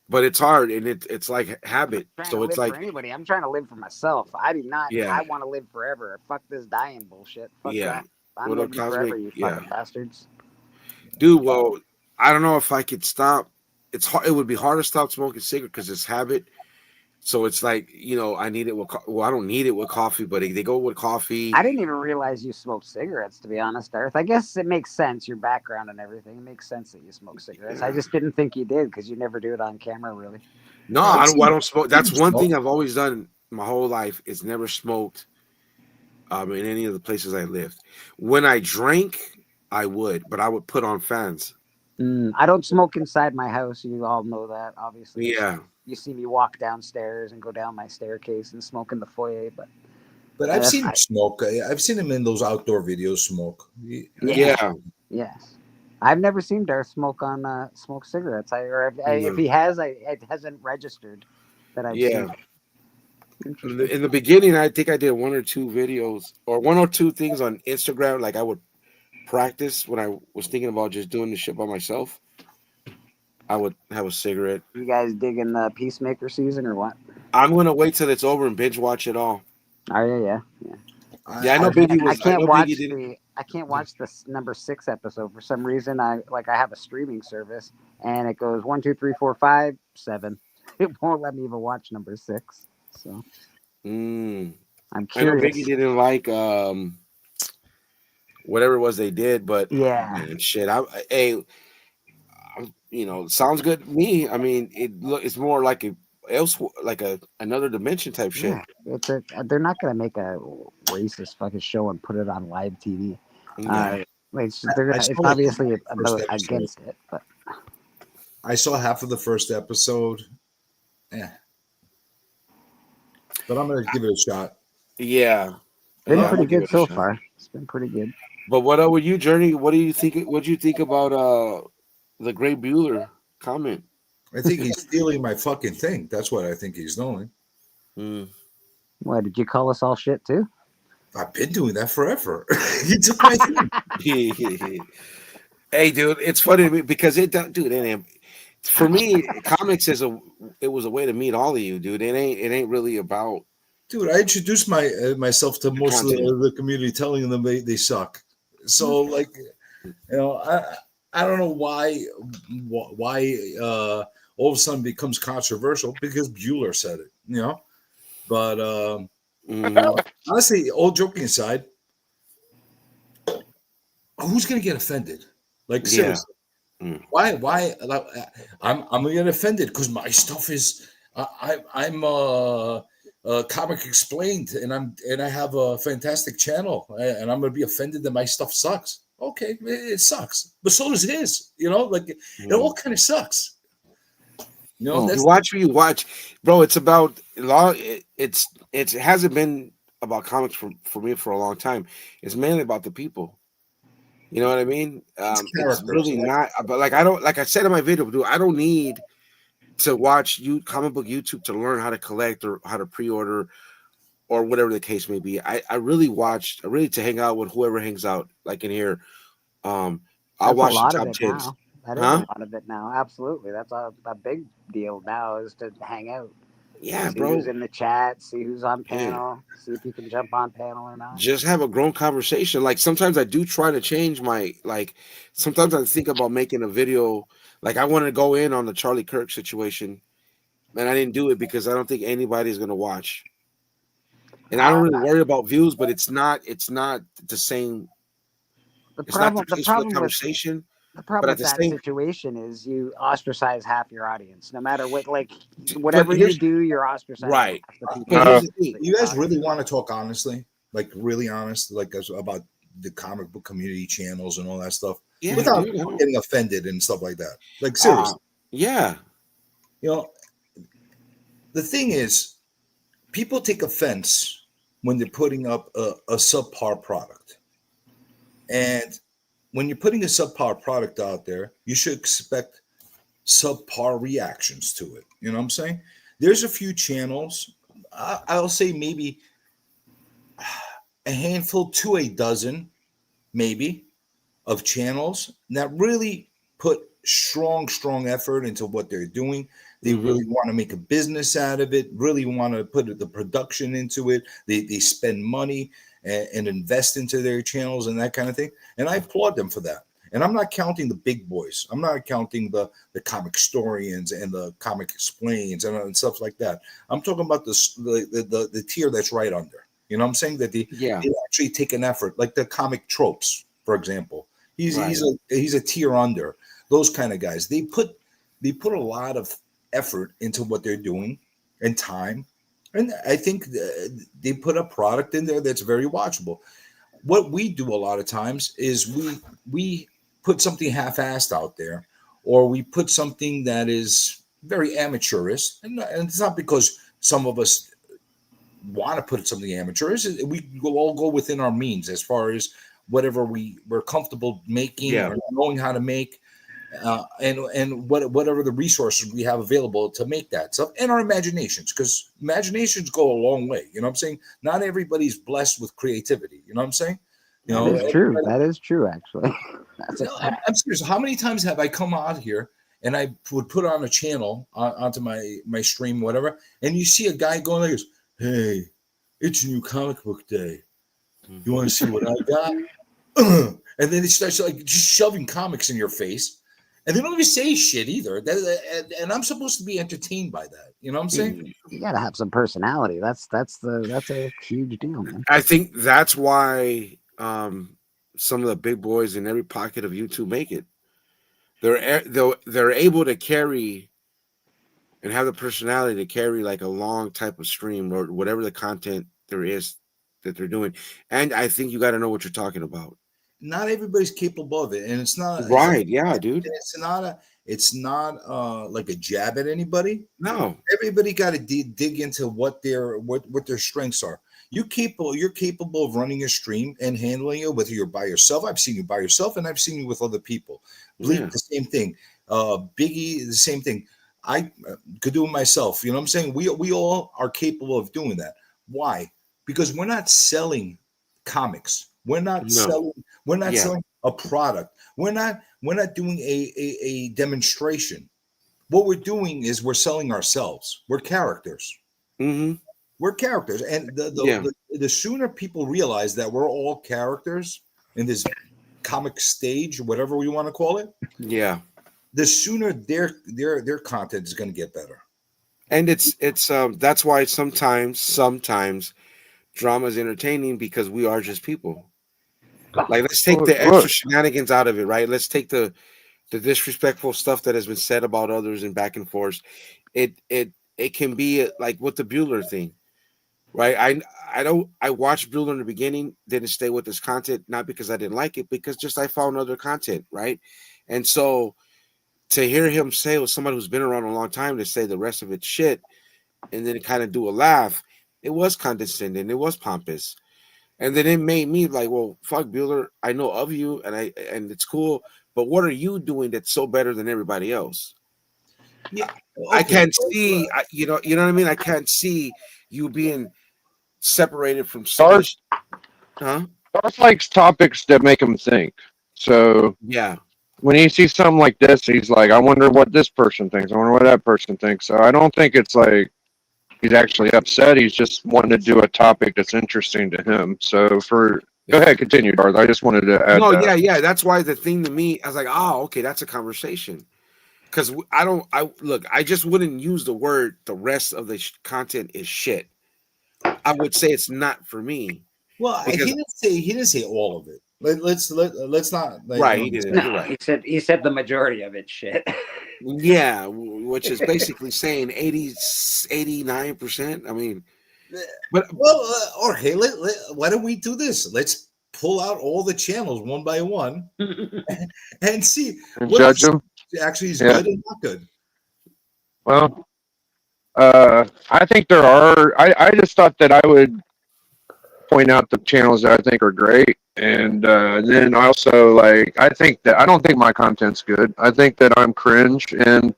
but it's hard and it's like habit. So it's like for anybody. I'm trying to live for myself. I do not. Yeah. I want to live forever. Fuck this dying bullshit. Fuck that. I'm What up, living forever, Cosmic? you fucking bastards. Dude, well, I don't know if I could stop. It's hard. It would be hard to stop smoking cigarettes because it's habit. So it's like, I need it with, I don't need it with coffee, but they go with coffee. I didn't even realize you smoked cigarettes, to be honest, Darth. I guess it makes sense, your background and everything. It makes sense that you smoke cigarettes. I just didn't think you did because you never do it on camera, really. No, I don't smoke. That's one thing I've always done my whole life is never smoked in any of the places I lived. When I drank, I would, but I would put on fans. I don't smoke inside my house. You all know that, obviously. Yeah. You see me walk downstairs and go down my staircase and smoke in the foyer, but I've seen him smoke. I've seen him in those outdoor videos smoke. Yeah. Yes. I've never seen Darth smoke cigarettes. If he has, it hasn't registered that I've seen it. In the beginning, I think I did 1 or 2 videos or 1 or 2 things on Instagram. Like I would practice when I was thinking about just doing the shit by myself, I would have a cigarette. You guys digging the Peacemaker season or what? I'm gonna wait till it's over and binge watch it all. Oh yeah. Yeah, I know I Biggie I was. I can't know watch Biggie didn't. the number 6 episode for some reason. I have a streaming service and it goes 1, 2, 3, 4, 5, 7. It won't let me even watch number 6. So Mm, I'm I know curious. Biggie didn't like whatever it was they did, but Yeah, man, shit. Hey, sounds good to me. I mean, it's more like another dimension type shit. yeah. They're not gonna make a racist fucking show and put it on live TV. Yeah. It's saw obviously the first episode. against it, but I saw half of the first episode. Yeah. But I'm gonna give it a shot. Yeah. been Yeah, I'm pretty gonna give good it a so shot. far. It's been pretty good. But what with you, Journey? What do you think? What do you think about the Great Bueller comment? I think he's stealing my fucking thing. That's what I think he's doing. Mm. What did you call us all shit too? I've been doing that forever. He took my thing. Hey, dude, it's funny to me because dude, it ain't, for me, comics it was a way to meet all of you, dude. It ain't really about. Dude, I introduced myself to most of content. the community, telling them they suck. So like, I don't know why all of a sudden becomes controversial because Bueller said it, But Mhm. honestly, all joking aside, who's gonna get offended? Like Yeah. seriously, Mm. why? Like, I'm gonna get offended because my stuff is I'm comic explained, and I have a fantastic channel, and I'm gonna be offended that my stuff sucks. Okay, it sucks, but so does his. Like it all kind of sucks. That's You watch what you watch, bro. It's about law. It hasn't been about comics for me for a long time. It's mainly about the people. You know what I mean? It's characters. really not. But like I don't, like I said in my video, dude, I don't need to watch comic book YouTube to learn how to collect or how to pre-order or whatever the case may be. I really to hang out with whoever hangs out, like in here. I'll That's a watch the lot of top it 10s. now. That is a Huh? lot of it now. Absolutely. That's a big deal now is to hang out. Yeah, See bro. who's in the chat, see who's on Yeah. panel, see if you can jump on panel or not. Just have a grown conversation. Like sometimes I do try to change sometimes I think about making a video. Like I want to go in on the Charlie Kirk situation, and I didn't do it because I don't think anybody's gonna watch. And I don't really worry about views, but it's not the same. It's not the case for the conversation. The problem But at with the that same, situation is you ostracize half your audience. No matter what, but whatever you do, you're ostracizing right. half the people. But here's the thing. You guys really want to talk honestly, like really honest, like about the comic book community channels and all that stuff, Yeah, without dude, getting offended and stuff like that. Like seriously, yeah. The thing is, people take offense when they're putting up a subpar product, and when you're putting a subpar product out there, you should expect subpar reactions to it. You know what I'm saying? There's a few channels. I'll say maybe a handful to a dozen, maybe, of channels that really put strong effort into what they're doing. They really want to make a business out of it, really want to put the production into it. They spend money and invest into their channels and that kind of thing. And I applaud them for that. And I'm not counting the big boys. I'm not counting the comic historians and the comic explains and stuff like that. I'm talking about the tier that's right under. You know what I'm saying? That they actually take an effort, like the comic tropes, for example. He's a tier under. Those kind of guys. They put a lot of effort into what they're doing and time. And I think they put a product in there that's very watchable. What we do a lot of times is we put something half-assed out there, or we put something that is very amateurish, and it's not because some of us want to put something amateurish. We all go within our means as far as whatever we're comfortable making or knowing how to make, and whatever the resources we have available to make that stuff, and our imaginations, because imaginations go a long way. You know what I'm saying? Not everybody's blessed with creativity. You know what I'm saying? You That know, is true. That is true, actually. That's a no, fact. I'm serious. How many times have I come out here and I would put on a channel onto my stream, whatever, and you see a guy going like this, "Hey, it's new comic book day. You want to see what I got?" And then it starts like just shoving comics in your face, and they don't even say shit either. And I'm supposed to be entertained by that. You know what I'm saying? You got to have some personality. That's a huge deal, man. I think that's why some of the big boys in every pocket of YouTube make it. They're able to carry and have the personality to carry like a long type of stream or whatever the content there is that they're doing. And I think you got to know what you're talking about. Not everybody's capable of it, and it's not Right? Yeah, dude. It's not like a jab at anybody. No. Everybody got to dig into what their strengths are. You're capable of running a stream and handling it, whether you're by yourself. I've seen you by yourself, and I've seen you with other people. Bleak, Yeah. the same thing. Biggie, the same thing. I could do it myself. You know what I'm saying? We all are capable of doing that. Why? Because we're not selling comics. We're not No. selling a product. We're not doing a demonstration. What we're doing is we're selling ourselves. We're characters. Mm-hmm. We're characters, and the sooner people realize that we're all characters in this comic stage, whatever we want to call it, Yeah. the sooner their content is going to get better. And it's that's why sometimes drama is entertaining because we are just people. Like let's take the extra shenanigans out of it, right? Let's take the disrespectful stuff that has been said about others and back and forth. It can be like with the Bueller thing, right? I watched Bueller in the beginning, didn't stay with this content, not because I didn't like it, because just I found other content, right? And so to hear him say with somebody who's been around a long time to say the rest of it's shit and then kind of do a laugh, it was condescending, it was pompous. And then it made me like, well, fuck Bueller, I know of you and it's cool, but what are you doing that's so better than everybody else? Yeah, I okay. can't see, you know what I mean? I can't see you being separated from some of the huh? Darth likes topics that make him think. So Yeah. when he sees something like this, he's like, I wonder what this person thinks. I wonder what that person thinks. So I don't think it's like he's actually upset. He's just wanting to do a topic that's interesting to him. So go ahead, continue, Darth. I just wanted to add that. Yeah. That's why the thing to me, I was like, oh, okay, that's a conversation. Because I just wouldn't use the word the rest of the content is shit. I would say it's not for me. Well, he didn't say all of it. Let's not like, right. He didn't. No, You're right. he said the majority of it shit. Yeah, which is basically saying 89%. I mean, but okay, why don't we do this? Let's pull out all the channels one by one and see And what judge him. actually is good and not good. Well, I think there are. I just thought that I would point out the channels that I think are great, and then also I think that I don't think my content's good. I think that I'm cringe, and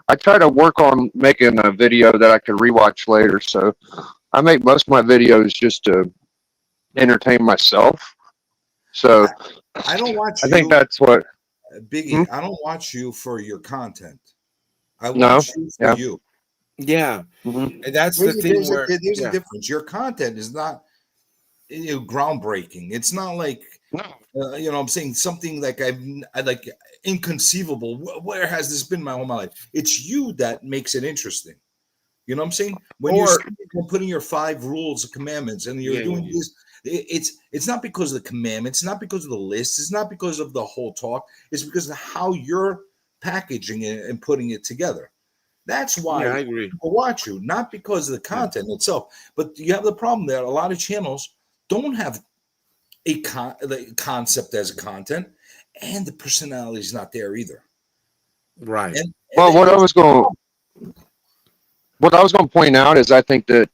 I try to work on making a video that I could rewatch later. So I make most of my videos just to entertain myself. So I don't watch. I think that's what Biggie. I don't watch you for your content. I watch No? you for you. yeah, Mhm. and that's the thing where there's a difference. Your content is not groundbreaking. It's not like I'm saying something like I like inconceivable. Where has this been my whole life? It's you that makes it interesting. You know what I'm saying? When you're putting your 5 rules of commandments and you're doing this, it's not because of the commandments, it's not because of the list, it's not because of the whole talk, it's because of how you're packaging it and putting it together. That's why I agree. people watch you, not because of the content itself. But you have the problem that a lot of channels don't have the concept as a content, and the personality is not there either. Right. Well, what I was going to point out is I think that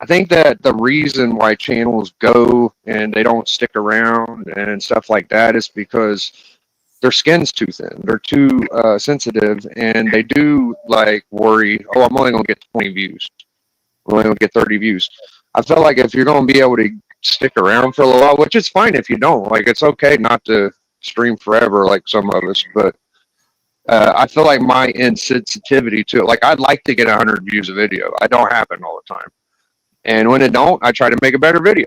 the reason why channels go and they don't stick around and stuff like that is because their skin's too thin. They're too sensitive, and they do worry, I'm only going to get 20 views. I'm only going to get 30 views. I feel like if you're going to be able to stick around for a little while, which is fine if you don't. Like, it's okay not to stream forever like some of us, but I feel like my insensitivity to it, like I'd like to get 100 views a video. I don't happen all the time. And when it don't, I try to make a better video.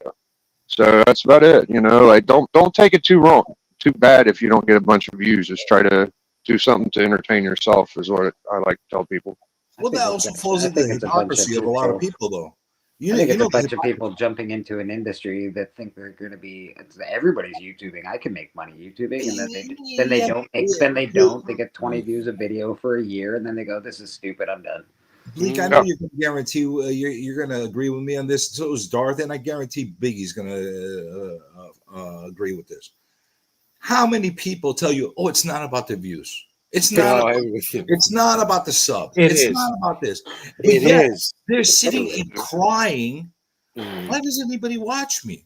So that's about it. You know, like don't take it too wrong, too bad if you don't get a bunch of views. Just try to do something to entertain yourself is what I like to tell people. Well, that also falls into the hypocrisy of a lot of people, though. I think it's a bunch of people jumping into an industry that think they're going to be. Everybody's YouTubing. I can make money YouTubing, and then they don't. They don't. They get 20 views a video for a year, and then they go, "This is stupid. I'm done." Bleak, I know you're going to guarantee you're going to agree with me on this. So is Darth, and I guarantee Biggie's going to agree with this. How many people tell you, "Oh, it's not about the views. It's not. It's not about the sub. It's not about this." But it is. They're sitting and crying. Why does anybody watch me?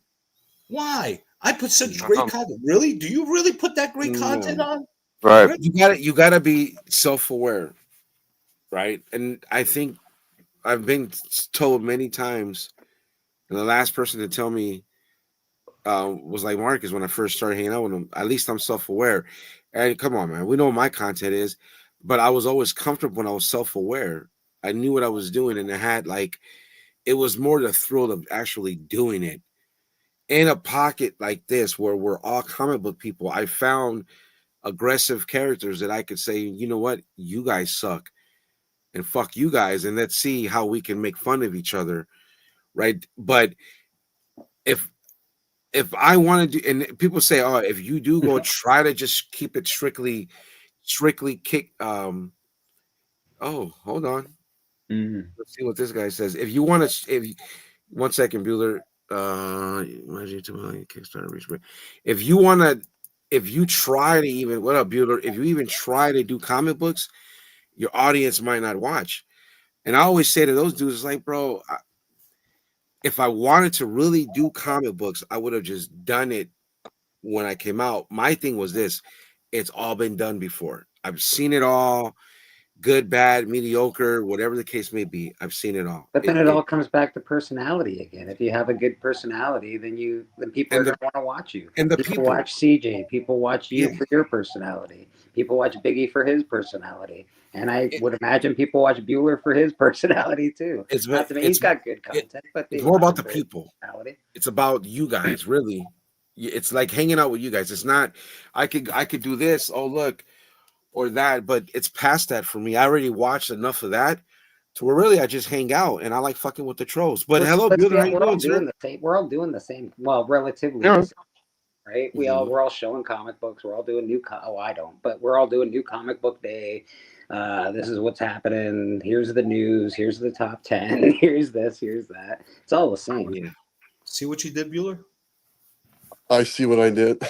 Why? I put such great content. Really? Do you really put that great content on? Right. You gotta be self-aware, right? And I think I've been told many times, and the last person to tell me was like Marcus when I first started hanging out with him. At least I'm self-aware. And come on, man, we know what my content is, but I was always comfortable when I was self-aware. I knew what I was doing, and it was more the thrill of actually doing it. In a pocket like this, where we're all comic book people, I found aggressive characters that I could say, you know what, you guys suck, and fuck you guys, and let's see how we can make fun of each other, right? But if I want to do, and people say, oh, if you do go try to just keep it strictly kick. Oh, hold on. Let's see what this guy says. If you want to, 1 second, Bueller. Kickstarter reach. If you want to, if you try to even, what up, Bueller? If you even try to do comic books, your audience might not watch. And I always say to those dudes, it's like, bro, if I wanted to really do comic books, I would have just done it when I came out. My thing was this: it's all been done before. I've seen it all. Good, bad, mediocre, whatever the case may be, I've seen it all. But then it all comes back to personality again. If you have a good personality, then people are going to want to watch you. And the people watch CJ. People watch you for your personality. People watch Biggie for his personality. And I would imagine people watch Bueller for his personality too. He's got good content, but it's more about the people. It's about you guys, really. It's like hanging out with you guys. It's not. I could do this. Oh, look. Or that, but it's past that for me. I already watched enough of that to where really I just hang out and I like fucking with the trolls. But hello, Bueller, how you doing? We're all doing the same. Well, relatively, the same, right? We're all showing comic books. We're all doing new. I don't, but we're all doing new comic book day. This is what's happening. Here's the news. Here's the top 10. Here's this. Here's that. It's all the same. Yeah. See what you did, Bueller? I see what I did.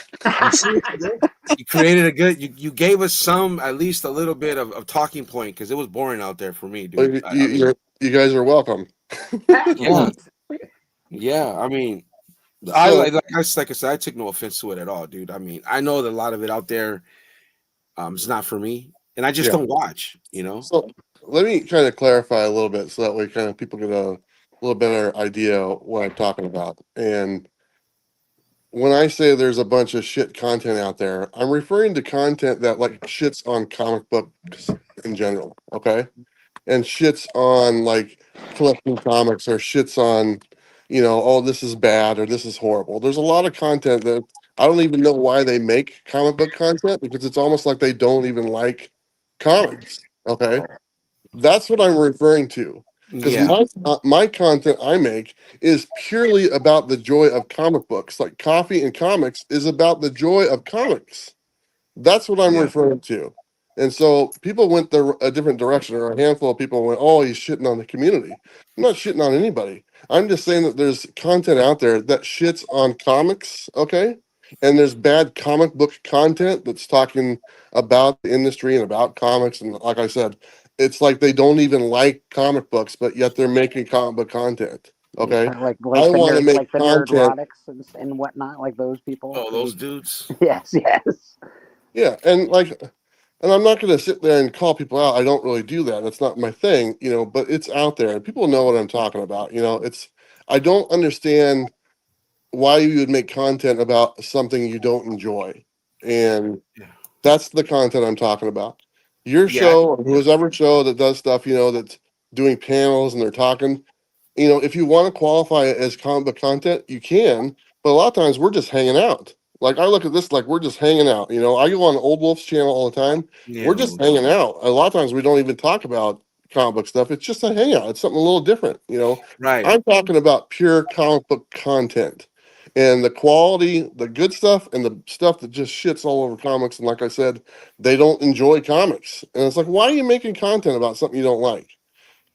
You created a good. You gave us some, at least a little bit of talking point, because it was boring out there for me, dude. You guys are welcome. Yeah. I mean, like I said, I took no offense to it at all, dude. I mean, I know that a lot of it out there, it's not for me, and I just don't watch. You know. So let me kind of clarify a little bit, so that way, kind of people get a little better idea of what I'm talking about. And when I say there's a bunch of shit content out there, I'm referring to content that like shits on comic books in general, okay? And shits on like collecting comics, or shits on, oh, this is bad or this is horrible. There's a lot of content that I don't even know why they make comic book content, because it's almost like they don't even like comics, okay? That's what I'm referring to. Because my content I make is purely about the joy of comic books. Like Coffee and Comics is about the joy of comics. That's what I'm referring to. And so people went a different direction, or a handful of people went, oh, he's shitting on the community. I'm not shitting on anybody. I'm just saying that there's content out there that shits on comics, okay? And there's bad comic book content that's talking about the industry and about comics. And like I said, it's like they don't even like comic books, but yet they're making comic book content. Okay, like I want to make the content and whatnot, like those people. Oh, those dudes. Yes. Yeah, and I'm not going to sit there and call people out. I don't really do that. That's not my thing, but it's out there and people know what I'm talking about. I don't understand why you would make content about something you don't enjoy. And Yeah. that's the content I'm talking about. Your Yeah. show, or Yeah. who's ever show that does stuff, that's doing panels and they're talking, if you want to qualify it as comic book content, you can. But a lot of times we're just hanging out. Like I look at this like we're just hanging out. I go on Old Wolf's channel all the time. Yeah. We're just hanging out. A lot of times we don't even talk about comic book stuff. It's just a hangout. It's something a little different. Right. I'm talking about pure comic book content and the quality, the good stuff, and the stuff that just shits all over comics. And like I said, they don't enjoy comics. And it's like, why are you making content about something you don't like?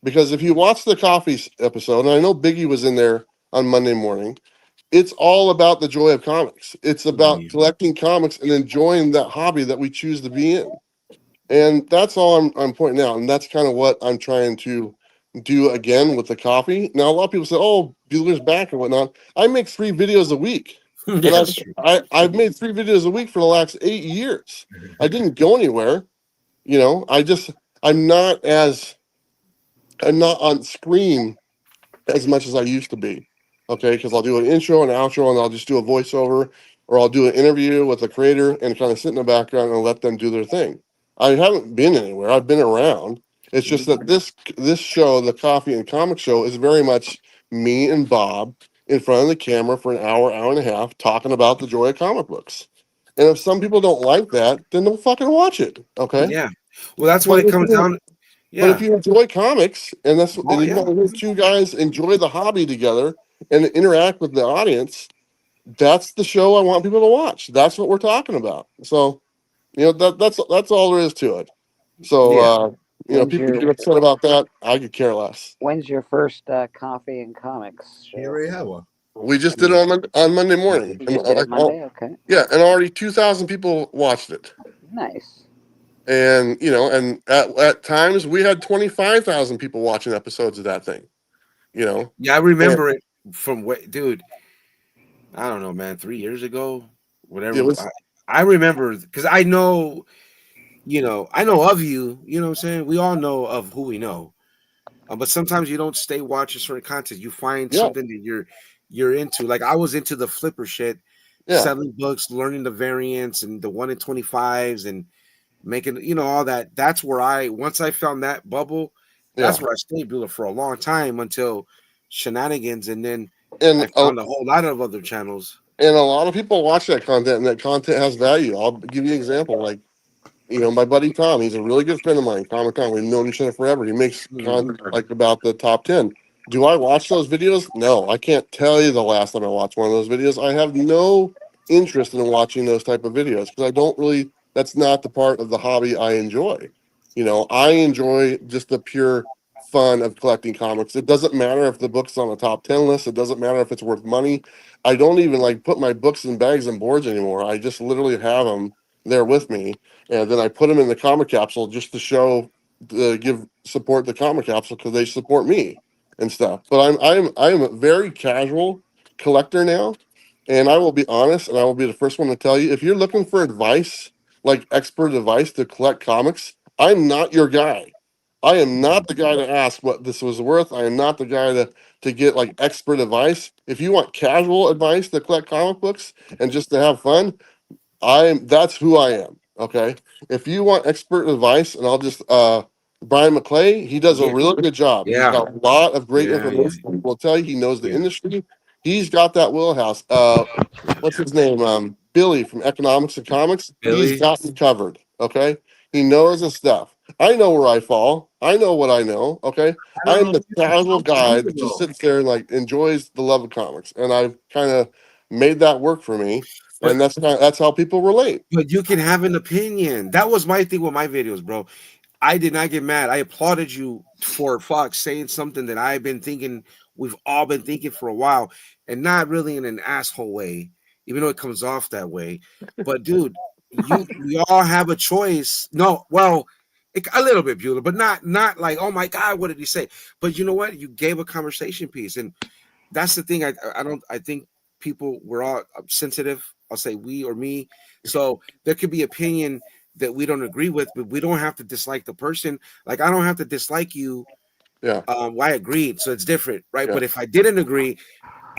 Because if you watch the coffee episode, and I know Biggie was in there on Monday morning, it's all about the joy of comics. It's about Yeah. collecting comics and enjoying that hobby that we choose to be in. And that's all I'm pointing out. And that's kind of what I'm trying to do again with the coffee. Now, a lot of people say, oh, Bueller's back and whatnot. I make 3 videos a week. And Yeah, that's true. I've made 3 videos a week for the last 8 years. I didn't go anywhere. I'm not as I'm not on screen as much as I used to be. Okay, because I'll do an intro and outro, and I'll just do a voiceover, or I'll do an interview with the creator and kind of sit in the background and let them do their thing. I haven't been anywhere. I've been around. It's just that this show, the Coffee and Comic Show, is very much me and Bob in front of the camera for an hour, hour and a half, talking about the joy of comic books. And if some people don't like that, then don't fucking watch it. Okay. Yeah. Well, that's what But it if comes you down. but if Yeah. you enjoy comics and Oh, you yeah. know those 2 guys enjoy the hobby together and interact with the audience, that's the show I want people to watch. That's what we're talking about. So, that's all there is to it. So, Yeah. When's people your get upset about that. I could care less. When's your first coffee and comics You show? already have one. We just did it on Monday morning. You just did it Monday. Okay, Yeah, and already 2,000 people watched it. nice. And and at times we had 25,000 people watching episodes of that thing. Yeah, I And remember it from dude. I don't know, man. 3 years ago, it whatever. was I remember because I know, I know of you. You know what I'm saying? We all know of who we know. But sometimes you don't stay watching certain content. You find yeah, something that you're into. Like I was into the flipper shit, yeah, selling books, learning the variants and the 1 in 25s and making all that. That's where once I found that bubble, yeah. that's where I stayed Bueller for a long time until shenanigans, and then And I found a whole lot of other channels. And a lot of people watch that content, and that content has value. I'll give you an example. Like, my buddy Tom, he's a really good friend of mine, Comic Con. We've known each other forever. He makes content like about the top 10. Do I watch those videos? No, I can't tell you the last time I watched one of those videos. I have no interest in watching those type of videos because I don't really, that's not the part of the hobby I enjoy. I enjoy just the pure fun of collecting comics. It doesn't matter if the book's on a top 10 list. It doesn't matter if it's worth money. I don't even like put my books in bags and boards anymore. I just literally have them there with me, and then I put them in the comic capsule just to show, to give support the comic capsule because they support me and stuff. But I'm a very casual collector now, and I will be honest, and I will be the first one to tell you if you're looking for advice, like expert advice to collect comics, I'm not your guy. I am not the guy to ask what this was worth. I am not the guy to get like expert advice. If you want casual advice to collect comic books and just to have fun, that's who I am. Okay. If you want expert advice, and I'll just Brian McClay, he does a Yeah, really good job. He's yeah, got a lot of great yeah, yeah, information. He will tell you he knows the yeah, industry. He's got that wheelhouse. What's his name? Billy from Economics and Comics. He's Billy. got it covered. Okay. He knows his stuff. I know where I fall. I know what I know. Okay. I don't I'm know. the casual guy that just sits there and like enjoys the love of comics. And I've kind of made that work for me. But And that's how people relate. but you can have an opinion. That was my thing with my videos, bro. I did not get mad. I applauded you for Fox saying something that I've been thinking, we've all been thinking for a while, and not really in an asshole way, even though it comes off that way. But dude, we all have a choice. No, well, a little bit, Bueller, but not like, oh my God, what did he say? But you know what? You gave a conversation piece, and that's the thing. I think people, we're all sensitive. I'll say we or me. So there could be opinion that we don't agree with, but we don't have to dislike the person. Like I don't have to dislike you. Yeah. Why I agreed. So it's different, right? Yeah. But if I didn't agree,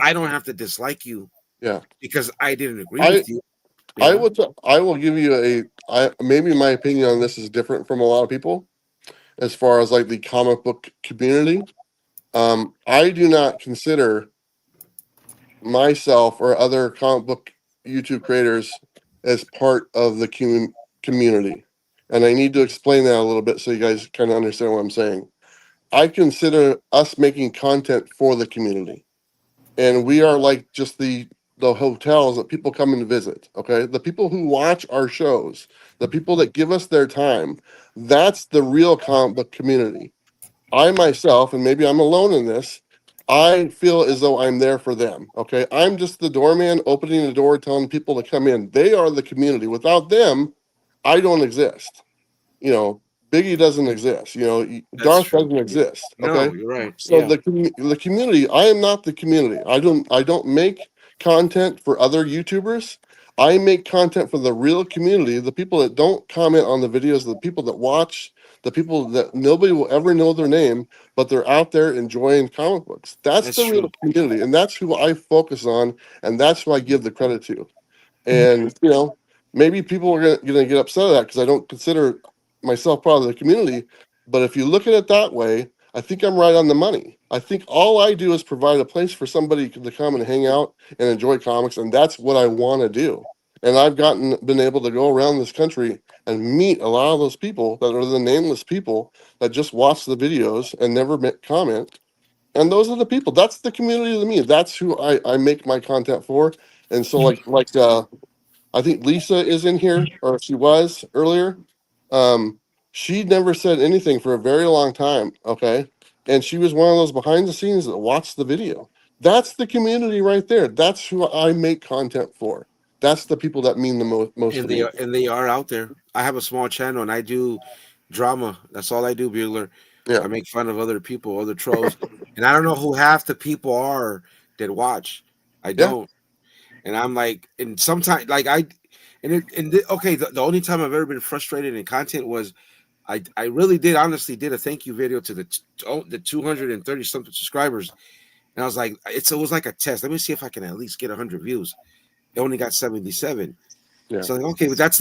I don't have to dislike you. Yeah. because I didn't agree I with you. You I know? will give you maybe my opinion on this is different from a lot of people as far as like the comic book community. I do not consider myself or other comic book YouTube creators as part of the community. And I need to explain that a little bit so you guys kind of understand what I'm saying. I consider us making content for the community. And we are like just the hotels that people come and visit, okay? The people who watch our shows, the people that give us their time, that's the real comic book community. I myself, and maybe I'm alone in this, I feel as though I'm there for them. Okay. I'm just the doorman opening the door, telling people to come in. They are the community. Without them, I don't exist. You know, Biggie doesn't exist. You know, That's Darth true. doesn't exist. No, Okay. you're right. So Yeah. the community, I am not the community. I don't make content for other YouTubers. I make content for the real community, the people that don't comment on the videos, the people that watch, the people that nobody will ever know their name, but they're out there enjoying comic books. That's That's the true. real community, and that's who I focus on, and that's who I give the credit to. And you know, maybe people are gonna get upset at that because I don't consider myself part of the community. But if you look at it that way, I think I'm right on the money. I think all I do is provide a place for somebody to come and hang out and enjoy comics, and that's what I want to do. And I've been able to go around this country and meet a lot of those people that are the nameless people that just watch the videos and never comment. And those are the people. That's the community to me. That's who I make my content for. And so I think Lisa is in here, or she was earlier. She never said anything for a very long time. Okay. And she was one of those behind the scenes that watched the video. That's the community right there. That's who I make content for. That's the people that mean the most to me. And they are out there. I have a small channel and I do drama. That's all I do, Bueller. Yeah. I make fun of other people, other trolls. And I don't know who half the people are that watch. I Yeah. don't. And I'm like, and sometimes like okay, the only time I've ever been frustrated in content was I really did honestly did a thank you video to the 230 something subscribers. And I was like, it was like a test. Let me see if I can at least get 100 views. It only got 77. Yeah. So like, okay, but that's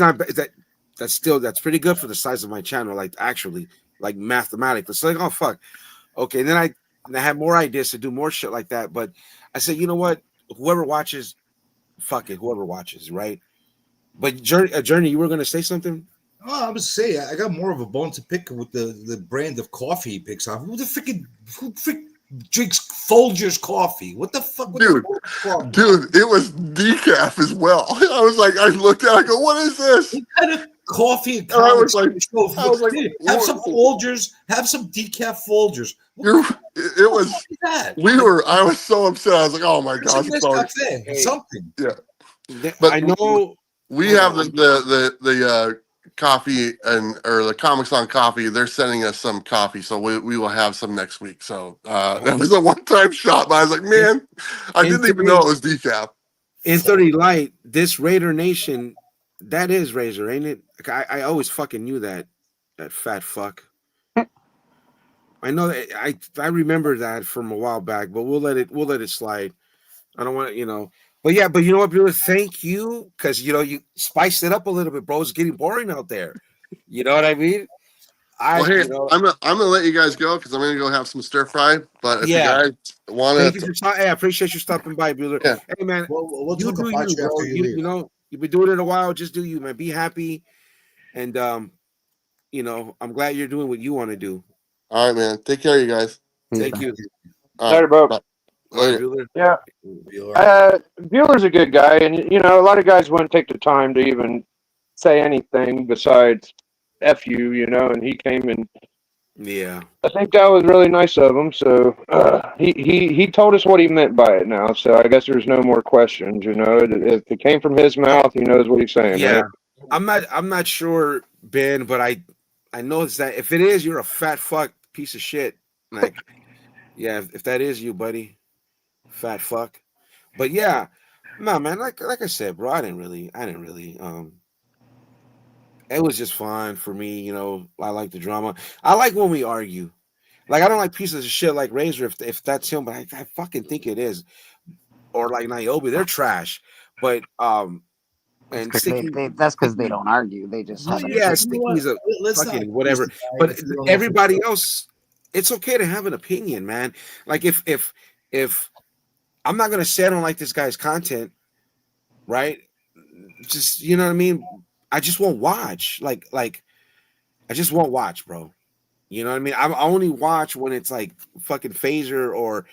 pretty good for the size of my channel, like actually, like mathematically. So like, oh fuck. Okay, and then I had more ideas to do more shit like that. But I said, you know what? Whoever watches, fuck it, whoever watches, right? But Journey, you were gonna say something? Oh, I was saying I got more of a bone to pick with the brand of coffee he picks off. Who drinks Folgers coffee? What the fuck? Dude, it was decaf as well. I was like, I looked at it, I go, what is this? What kind of coffee and I was comics like, have some Folgers, have some decaf Folgers. It was that? I was so upset. I was like, oh my gosh. Cafe, something. Yeah. But I know we have the coffee or the comics on coffee. They're sending us some coffee, so we will have some next week. So that was a one-time shot, but I was like, man, I didn't even know it was decaf. In 30 Light, this Raider Nation, that is Razor, ain't it? I always fucking knew that fat fuck. I know that I remember that from a while back, but we'll let it slide. I don't want to, But yeah, but you know what, Bueller? Thank you, because you spiced it up a little bit, bro. It's getting boring out there. You know what I mean? I'm gonna let you guys go because I'm gonna go have some stir fry. But if you guys want to, I appreciate you stopping by, Bueller. Yeah. Hey man, we'll you talk do about you, you bro. after you leave. You've been doing it a while. Just do you, man. Be happy, and I'm glad you're doing what you want to do. all right, man. Take care, you guys. Thank you. Later, Bo. Bye. All right, Later. Bueller. Yeah. Bueller. Bueller's a good guy, and a lot of guys wouldn't take the time to even say anything besides "f you," and he came and Yeah. I think that was really nice of him. So he told us what he meant by it now. So I guess there's no more questions. If it came from his mouth, he knows what he's saying. Yeah. Right? I'm not sure, Ben, but I know that if it is, you're a fat fuck piece of shit. Like, yeah, if that is you, buddy, fat fuck. But yeah, no, man. Like I said, bro, I didn't really. It was just fun for me. I like the drama. I like when we argue. Like, I don't like pieces of shit like Razor if that's him, but I fucking think it is. or like Niobe, they're trash. But and That's because they don't argue. They just well, have an yeah, You know what? Sticky's a Let's not fucking accuse whatever. the guy But if we don't know for everybody sure. else, it's okay to have an opinion, man. Like if I'm not gonna say I don't like this guy's content, right? Just you know what I mean. I just won't watch. Like I just won't watch, bro. You know what I mean? I only watch when it's like fucking phaser, or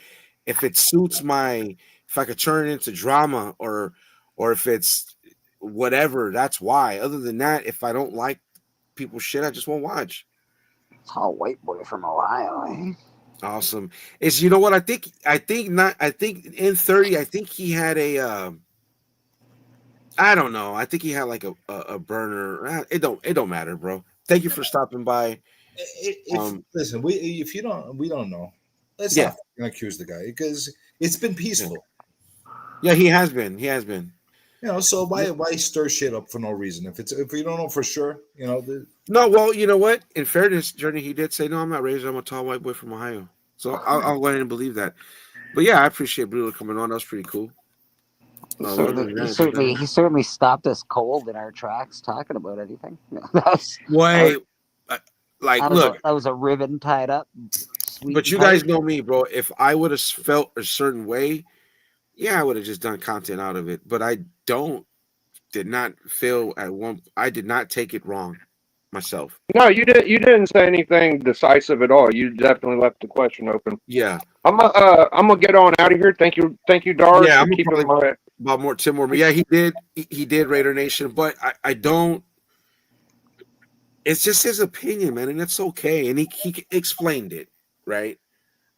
if it suits my, if I could turn it into drama, or if it's whatever. That's why. Other than that, if I don't like people's shit, I just won't watch. tall white boy from Ohio. Eh? Awesome. Is you know what I think? I think in 30. I think he had a. I don't know. I think he had like a burner. It don't matter, bro. Thank you for stopping by. If listen, if you don't, we don't know. Let's Yeah. not fucking accuse the guy because it's been peaceful. Yeah, he has been. He has been. You know, so why stir shit up for no reason? If you don't know for sure, you know. No, well, you know what? In fairness, Journey, he did say, "No, I'm not racist. I'm a tall white boy from Ohio." So I'll go ahead and believe that. But yeah, I appreciate Bruno coming on. That was pretty cool. He certainly stopped us cold in our tracks talking about anything. Wait, like, look, that was a ribbon tied up. But you guys know me, bro. If I would have felt a certain way, yeah, I would have just done content out of it. But I did not feel at one. I did not take it wrong myself. No, you didn't say anything decisive at all. You definitely left the question open. Yeah, I'm gonna get on out of here. Thank you, Dars, yeah. for I'm keeping probably my about more Tim Moore. Yeah, he did Raider Nation, but I don't. It's just his opinion, man, and that's okay. And he explained it, right?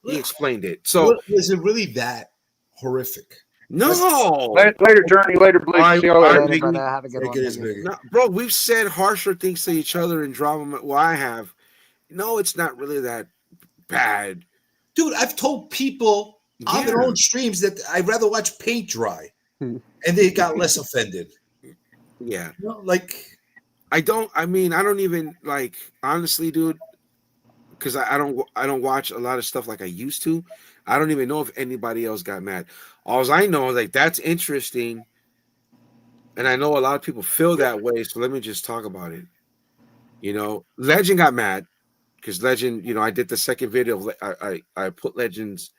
He explained it. So is it really that horrific? no. later, Journey, later, Bleach. See you later. Later, brother. Have a good one. No, bro, we've said harsher things to each other in drama. Well, I have. No, it's not really that bad. Dude, I've told people on their own streams that I'd rather watch paint dry, and they got less offended. Yeah. You know, like I don't even like, honestly, dude, because I don't watch a lot of stuff like I used to. I don't even know if anybody else got mad. All I know is like that's interesting, and I know a lot of people feel that way. So let me just talk about it. You know, Legend got mad because Legend, you know, I did the second video. I put Legends,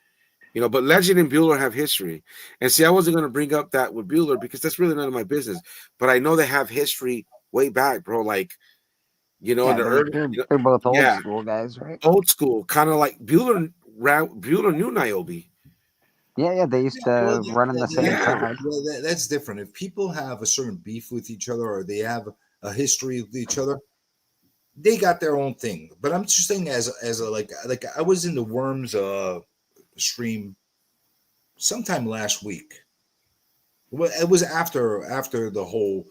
you know, but Legend and Bueller have history. And see, I wasn't going to bring up that with Bueller because that's really none of my business. But I know they have history way back, bro. Like, you know, they're both old school guys, right? Old school, kind of like Bueller knew Niobe. Yeah, they used to run in the same crowd. Well, that's different. If people have a certain beef with each other or they have a history with each other, they got their own thing. But I'm just saying, as a like I was in the Worms stream sometime last week. It was after the whole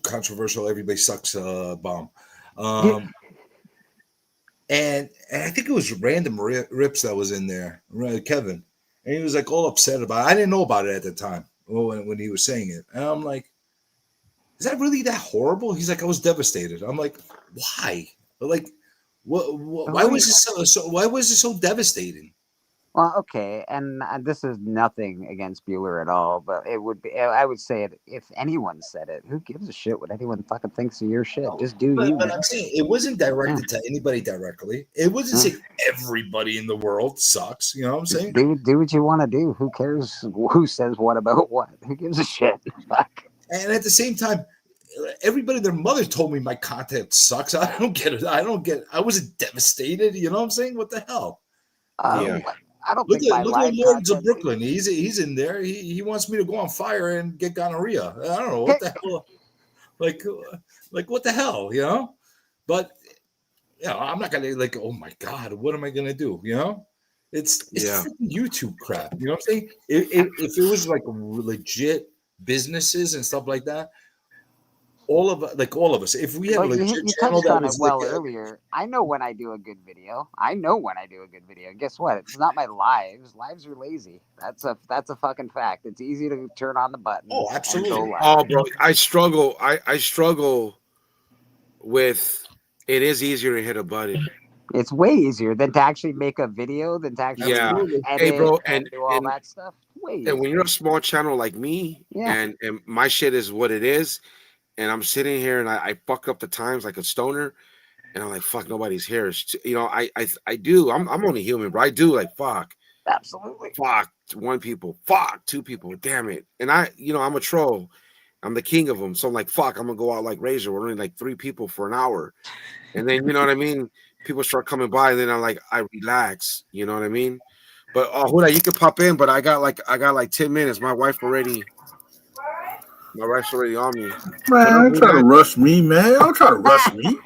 controversial "everybody sucks" bomb. And I think it was Random Rips that was in there, Kevin. And he was like all upset about it. I didn't know about it at the time when he was saying it. And I'm like, is that really that horrible? He's like, I was devastated. I'm like, why? Like, why was it so devastating? Well, okay, and this is nothing against Bueller at all, but it would be. I would say it if anyone said it. Who gives a shit what anyone fucking thinks of your shit? Just do you. But I'm saying it wasn't directed to anybody directly. It wasn't saying everybody in the world sucks. You know what I'm saying? Do what you want to do. Who cares who says what about what? Who gives a shit? Fuck. And at the same time, everybody, their mother told me my content sucks. I don't get it. I wasn't devastated. You know what I'm saying? What the hell? Yeah. I don't look think at Lords of Brooklyn. He's in there. He wants me to go on fire and get gonorrhea. I don't know what the hell. Like what the hell, you know? But you know, I'm not gonna like. Oh my god, what am I gonna do? You know? It's freaking YouTube crap. You know what I'm saying? If it was like legit businesses and stuff like that. All of us, if we had a legit channel that was earlier, I know when I do a good video. Guess what? It's not my lives. Lives are lazy. That's a fucking fact. It's easy to turn on the button. Oh, absolutely. Oh, bro, I struggle with. It is easier to hit a button. It's way easier than to actually make a video than to actually Yeah. Absolutely. edit Hey, bro, and do all that stuff. Way easier. and when you're a small channel like me, Yeah. and my shit is what it is, and I'm sitting here and I fuck up the times like a stoner, and I'm like, fuck, nobody's here. You know, I do. I'm only human, but I do like fuck, Absolutely. fuck, one people, fuck, two people, damn it. And I'm a troll. I'm the king of them. So I'm like, fuck, I'm gonna go out like Razor. We're only like 3 people for an hour. And then you know what I mean? People start coming by, and then I'm like, I relax, you know what I mean? But Huda, you could pop in, but I got like 10 minutes. My wife's already on me. Man, don't try to rush me, man. Don't try to rush me.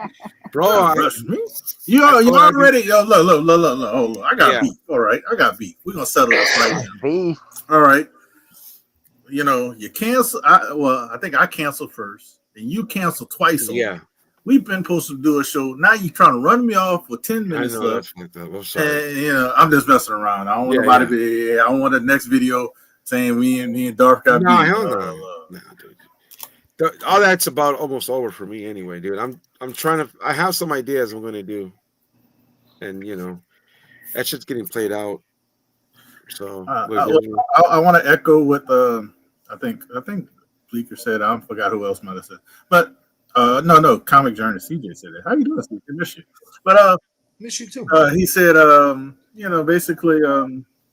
Bro, Rush me. You already look. Hold on. I got beef. All right. I got beef. We're gonna settle this right now. Beef. All right. You cancel. I think I canceled first, and you canceled twice. Yeah. We've been supposed to do a show. Now you're trying to run me off with 10 minutes left. I'm sorry. And I'm just messing around. I don't want nobody to. I don't want the next video saying me and Darth got beef. Hell no. No, dude. All that's about almost over for me anyway, dude. I'm trying to. I have some ideas I'm going to do, and that shit's getting played out. So I want to echo what I think Bleeker said. I forgot who else might have said, but no, Comic Journey. CJ said it. How you doing, CJ? Miss you, but miss you too. He said, basically,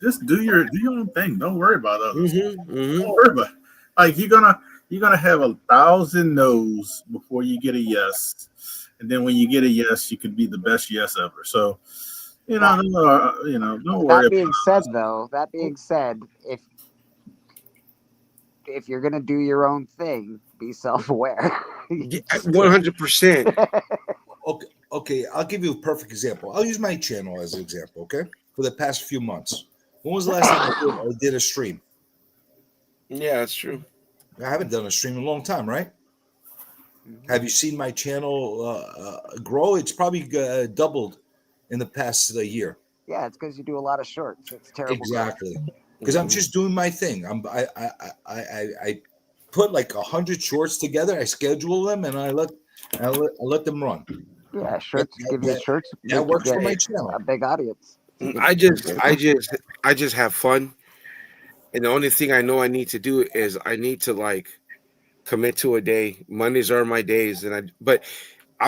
just do your own thing. Don't worry about others. Don't worry about it. Like you're gonna have 1,000 no's before you get a yes, and then when you get a yes, you could be the best yes ever. So. Don't worry. That being said, if you're gonna do your own thing, be self-aware. 100%. Okay. I'll give you a perfect example. I'll use my channel as an example. Okay, for the past few months, when was the last time I did a stream? Yeah, that's true. I haven't done a stream in a long time, right? Have you seen my channel grow? It's probably doubled in the past year. Yeah, it's because you do a lot of shorts. It's terrible. Exactly, because I'm just doing my thing. I put like 100 shorts together. I schedule them and I let them run. Yeah, shirts give you shirts. That works for my channel. A big audience. I just have fun, and the only thing I know I need to do is I need to commit to a day. Mondays are my days, but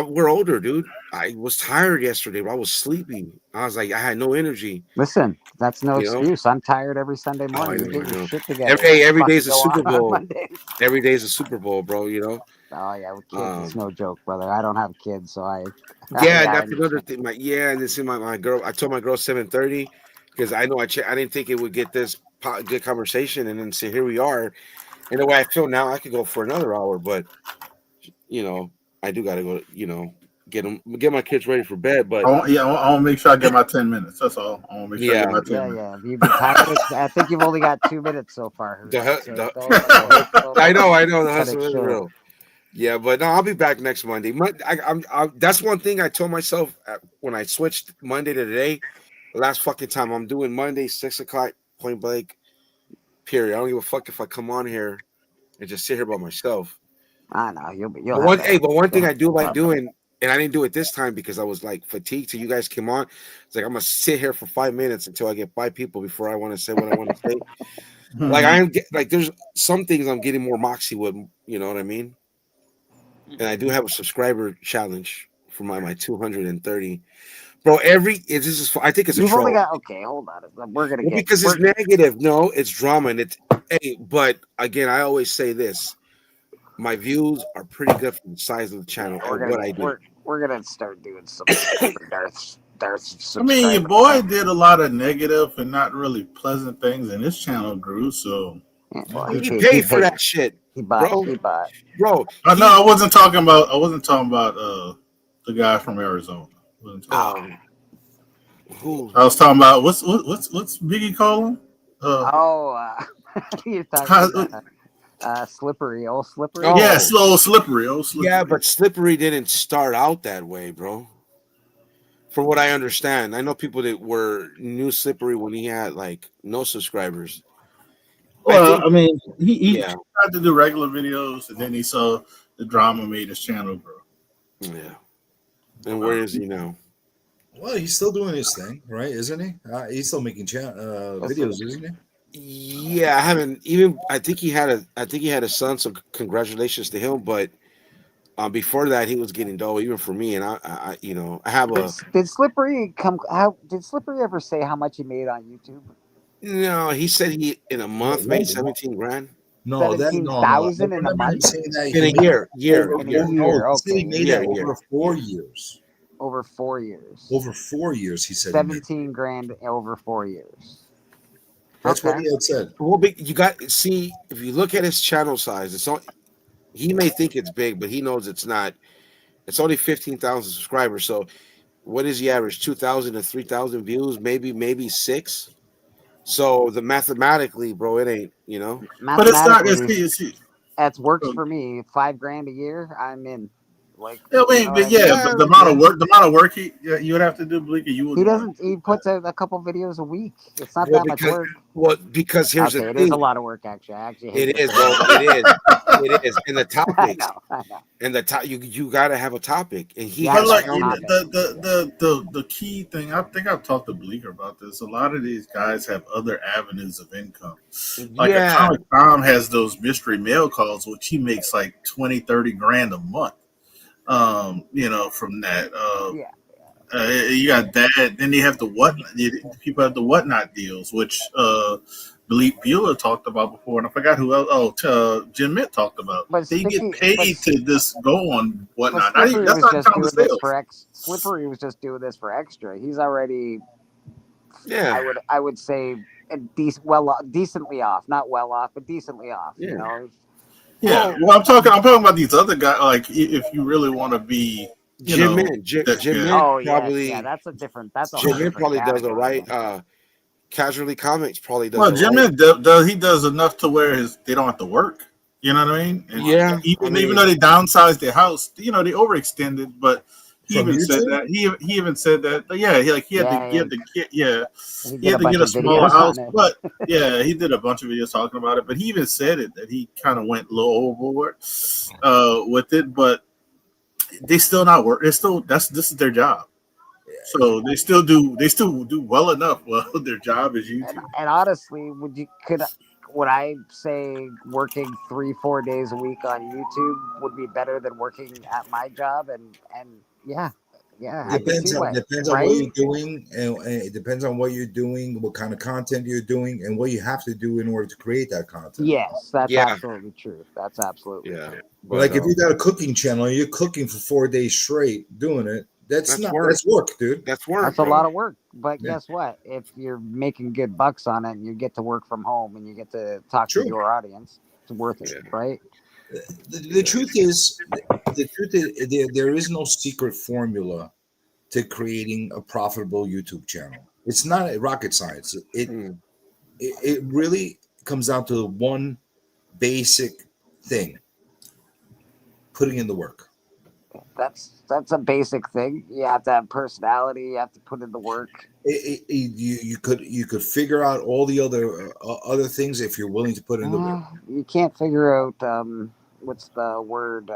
we're older, dude. I was tired yesterday. I was sleeping. I was like, I had no energy. Listen, that's no excuse. I'm tired every Sunday morning. You get your shit together. Every day's a Super Bowl. Every day's a Super Bowl, bro. Oh yeah, with kids, it's no joke, brother. I don't have kids, so that's another thing. And this is my girl. I told my girl 7:30 because I know I didn't think it would get this good conversation, and then so here we are. And the way I feel now, I could go for another hour, but I do got to go, get my kids ready for bed. But I want to make sure I get my 10 minutes. That's all. I want to make sure I get my 10 minutes. Yeah. You've been tired. I think you've only got 2 minutes so far. I know. The hustle is real. Yeah, but no, I'll be back next Monday. That's one thing I told myself when I switched Monday to today. The last fucking time I'm doing Monday 6 o'clock point blank. Period. I don't give a fuck if I come on here and just sit here by myself. I know but one thing I do like doing, and I didn't do it this time because I was fatigued till you guys came on. It's like I'm gonna sit here for 5 minutes until I get 5 people before I want to say what I want to say. There's some things I'm getting more moxie with. You know what I mean? And I do have a subscriber challenge for my 230. Bro, I think it's a troll. Hold on. We're gonna because it's negative. No, it's drama, and it's but again, I always say this. My views are pretty good for the size of the channel or what I do. We're gonna start doing some Darth. I mean, your boy did a lot of negative and not really pleasant things, and his channel grew. So he paid for that shit. He bought. Bro. I wasn't talking about the guy from Arizona. Who? I was talking about what's Biggie call him? You're talking about Slippery. Yeah, Slippery. Yeah, but Slippery didn't start out that way, bro. From what I understand, I know people that knew Slippery when he had no subscribers. Well, he tried to do regular videos, and then he saw the drama made his channel grow. Yeah. And where is he now? Well, he's still doing his thing, right? Isn't he? He's still making videos, isn't he? Yeah, I haven't even. I think he had a son. So congratulations to him. But before that, he was getting dough even for me. And I have a Did Slippery come? How did Slippery ever say how much he made on YouTube? no. He said he in a month made 17 grand No, that Seventeen no, no. I thousand in a remember him month. saying that in he a made year. In a no, year, he said he okay, made that over 4 years. over 4 years. Over 4 years, he said he made. 17 grand over 4 years. That's what Okay. he had said. Well, you got see if you look at his channel size, it's all. He may think it's big, but he knows it's not. It's only 15,000 subscribers. So what is the average? 2,000 to 3,000 views, maybe six. So the mathematically, bro, it ain't. But it's not. It's, Mathematically, it's, that works for me. 5 grand a year, I'm in. Like, I you mean, know what but I yeah, mean? but Yeah, the amount of work you would have to do, Bleaker, you He wouldn't want doesn't. to do He puts out a couple videos a week. It's not well that much because work. here's the Okay, it is a thing. lot of work. Actually, I actually hate It to is, say bro. that. It is. It is. And the I topics know. I know. and the top you gotta have a topic, and he You have But to has have like a found it. topic. the key thing, I think I've talked to Bleeker about this. A lot of these guys have other avenues of income. Like Yeah, Atomic Tom has those mystery mail calls, which he makes like 20, 30 grand a month. From that. Yeah. You got that. Then you have the whatnot. People have the whatnot deals, which Bueller talked about before, and I forgot who else. Jim Mitt talked about. But They get speaking, paid to just go on but whatnot. Slippery That's was not just counting the doing this sales. for Slippery was just doing this for extra. He's already, yeah, I would say, decently off, not well off, but decently off. You yeah. know, Yeah, Well, well, I'm talking about these other guys. Like, if you really want to be, Jim Min, that Jim good. Min oh yes, yeah, probably that's a whole Jim Min different probably does all category. right. Casually Comics probably does Well, all Jim right. Ed does enough to where they don't have to work. You know what I mean? And Yeah, I even though mean, they downsized their house, they overextended. But he From even said YouTube? that he even said that. But yeah, he had to Yeah, yeah, he he did a had to bunch get a of smaller videos house. on it. But yeah, he did a bunch of videos talking about it. But he even said it that he kind of went low overboard with it. But they still not work. They still this is their job. So they still do well enough. Well, their job is YouTube. And honestly, would I say working 3-4 days a week on YouTube would be better than working at my job? And yeah, I could see why, Depends on what right? you're doing, and it depends on what you're doing, what kind of content you're doing, and what you have to do in order to create that content. Yes, that's yeah, absolutely true. That's absolutely yeah. true. But Like if you got a cooking channel and you're cooking for 4 days straight doing it, that's work. that's work, dude. That's work, That's a bro. lot of work. But Yeah, guess what? If you're making good bucks on it and you get to work from home and you get to talk to true. your audience, it's worth it, Yeah, right? The truth is, there is no secret formula to creating a profitable YouTube channel. It's not rocket science. Mm. It really comes down to one basic thing: putting in the work. That's a basic thing. You have to have personality. You have to put in the work. You could figure out all the other things if you're willing to put in the work. You can't figure out what's the word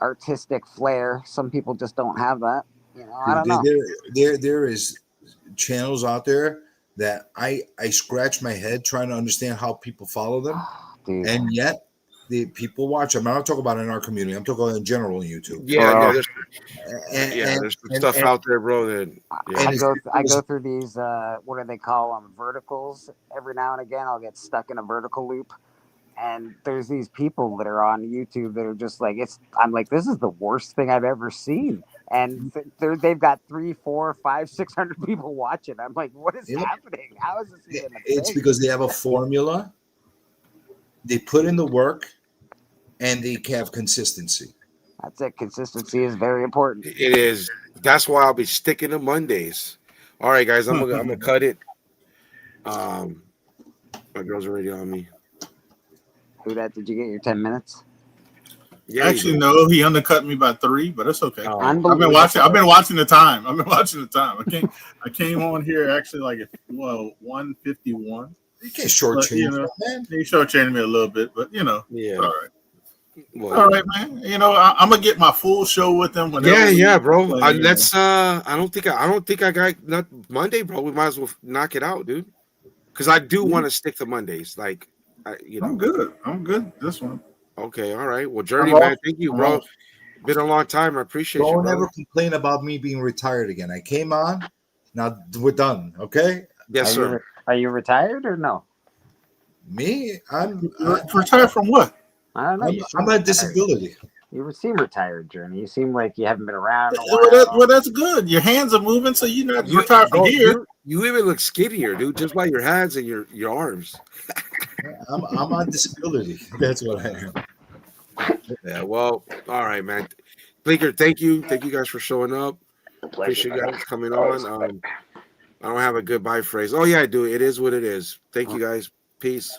artistic flair. Some people just don't have that. You know, I don't know. There is channels out there that I scratch my head trying to understand how people follow them, Dude, and yet the people watch them. I'm not talking about in our community. I'm talking about in general on YouTube. yeah, bro, there's there's some stuff out there, bro. That I it's go through these what do they call them, verticals. Every now and again, I'll get stuck in a vertical loop. And there's these people that are on YouTube that are just like I'm like, this is the worst thing I've ever seen. And they've got 3, 4, 5, 600 people watching. I'm like, what is Yep. happening? How is this even a It's thing? because they have a formula. They put in the work, and they have consistency. That's it. Consistency is very important. it is. That's why I'll be sticking to Mondays. All right, guys, I'm gonna cut it. My girl's already on me. Who that? Did you get your 10 minutes? Yeah, you Actually, do. no, he undercut me by 3, but it's okay. Oh, I've been Unbelievable. watching the time. I came on here actually like at 1:51. You can't But shortchange that, man. he shortchanged me a little bit, but it's yeah. all right. Well, All right, man. You know, I'm gonna get my full show with them whenever. yeah, bro. play, Let's. I don't think I got not Monday, bro. We might as well knock it out, dude. Because I do want to stick to Mondays, like, I'm good. I'm good. This one. Okay, all right. Well, I'm Journey, off. man, thank you, I'm bro. off. Been a long time. I appreciate you, Don't bro. ever complain about me being retired again. I came on. Now we're done. Okay. Yes, sir. Are you retired or no? Me, Retired from what? I don't know. I'm a disability. You seem retired, Journey. You seem like you haven't been around in a Well, while. that's good. Your hands are moving, so you're not You, retired from bro, here. you even look skinnier, dude, just by your hands and your arms. I'm on disability. That's what I am. Yeah, well, all right, man. Blinker, thank you. Thank you guys for showing up. Appreciate you guys coming on. I don't have a goodbye phrase. Oh, yeah, I do. It is what it is. Thank you, guys. Peace.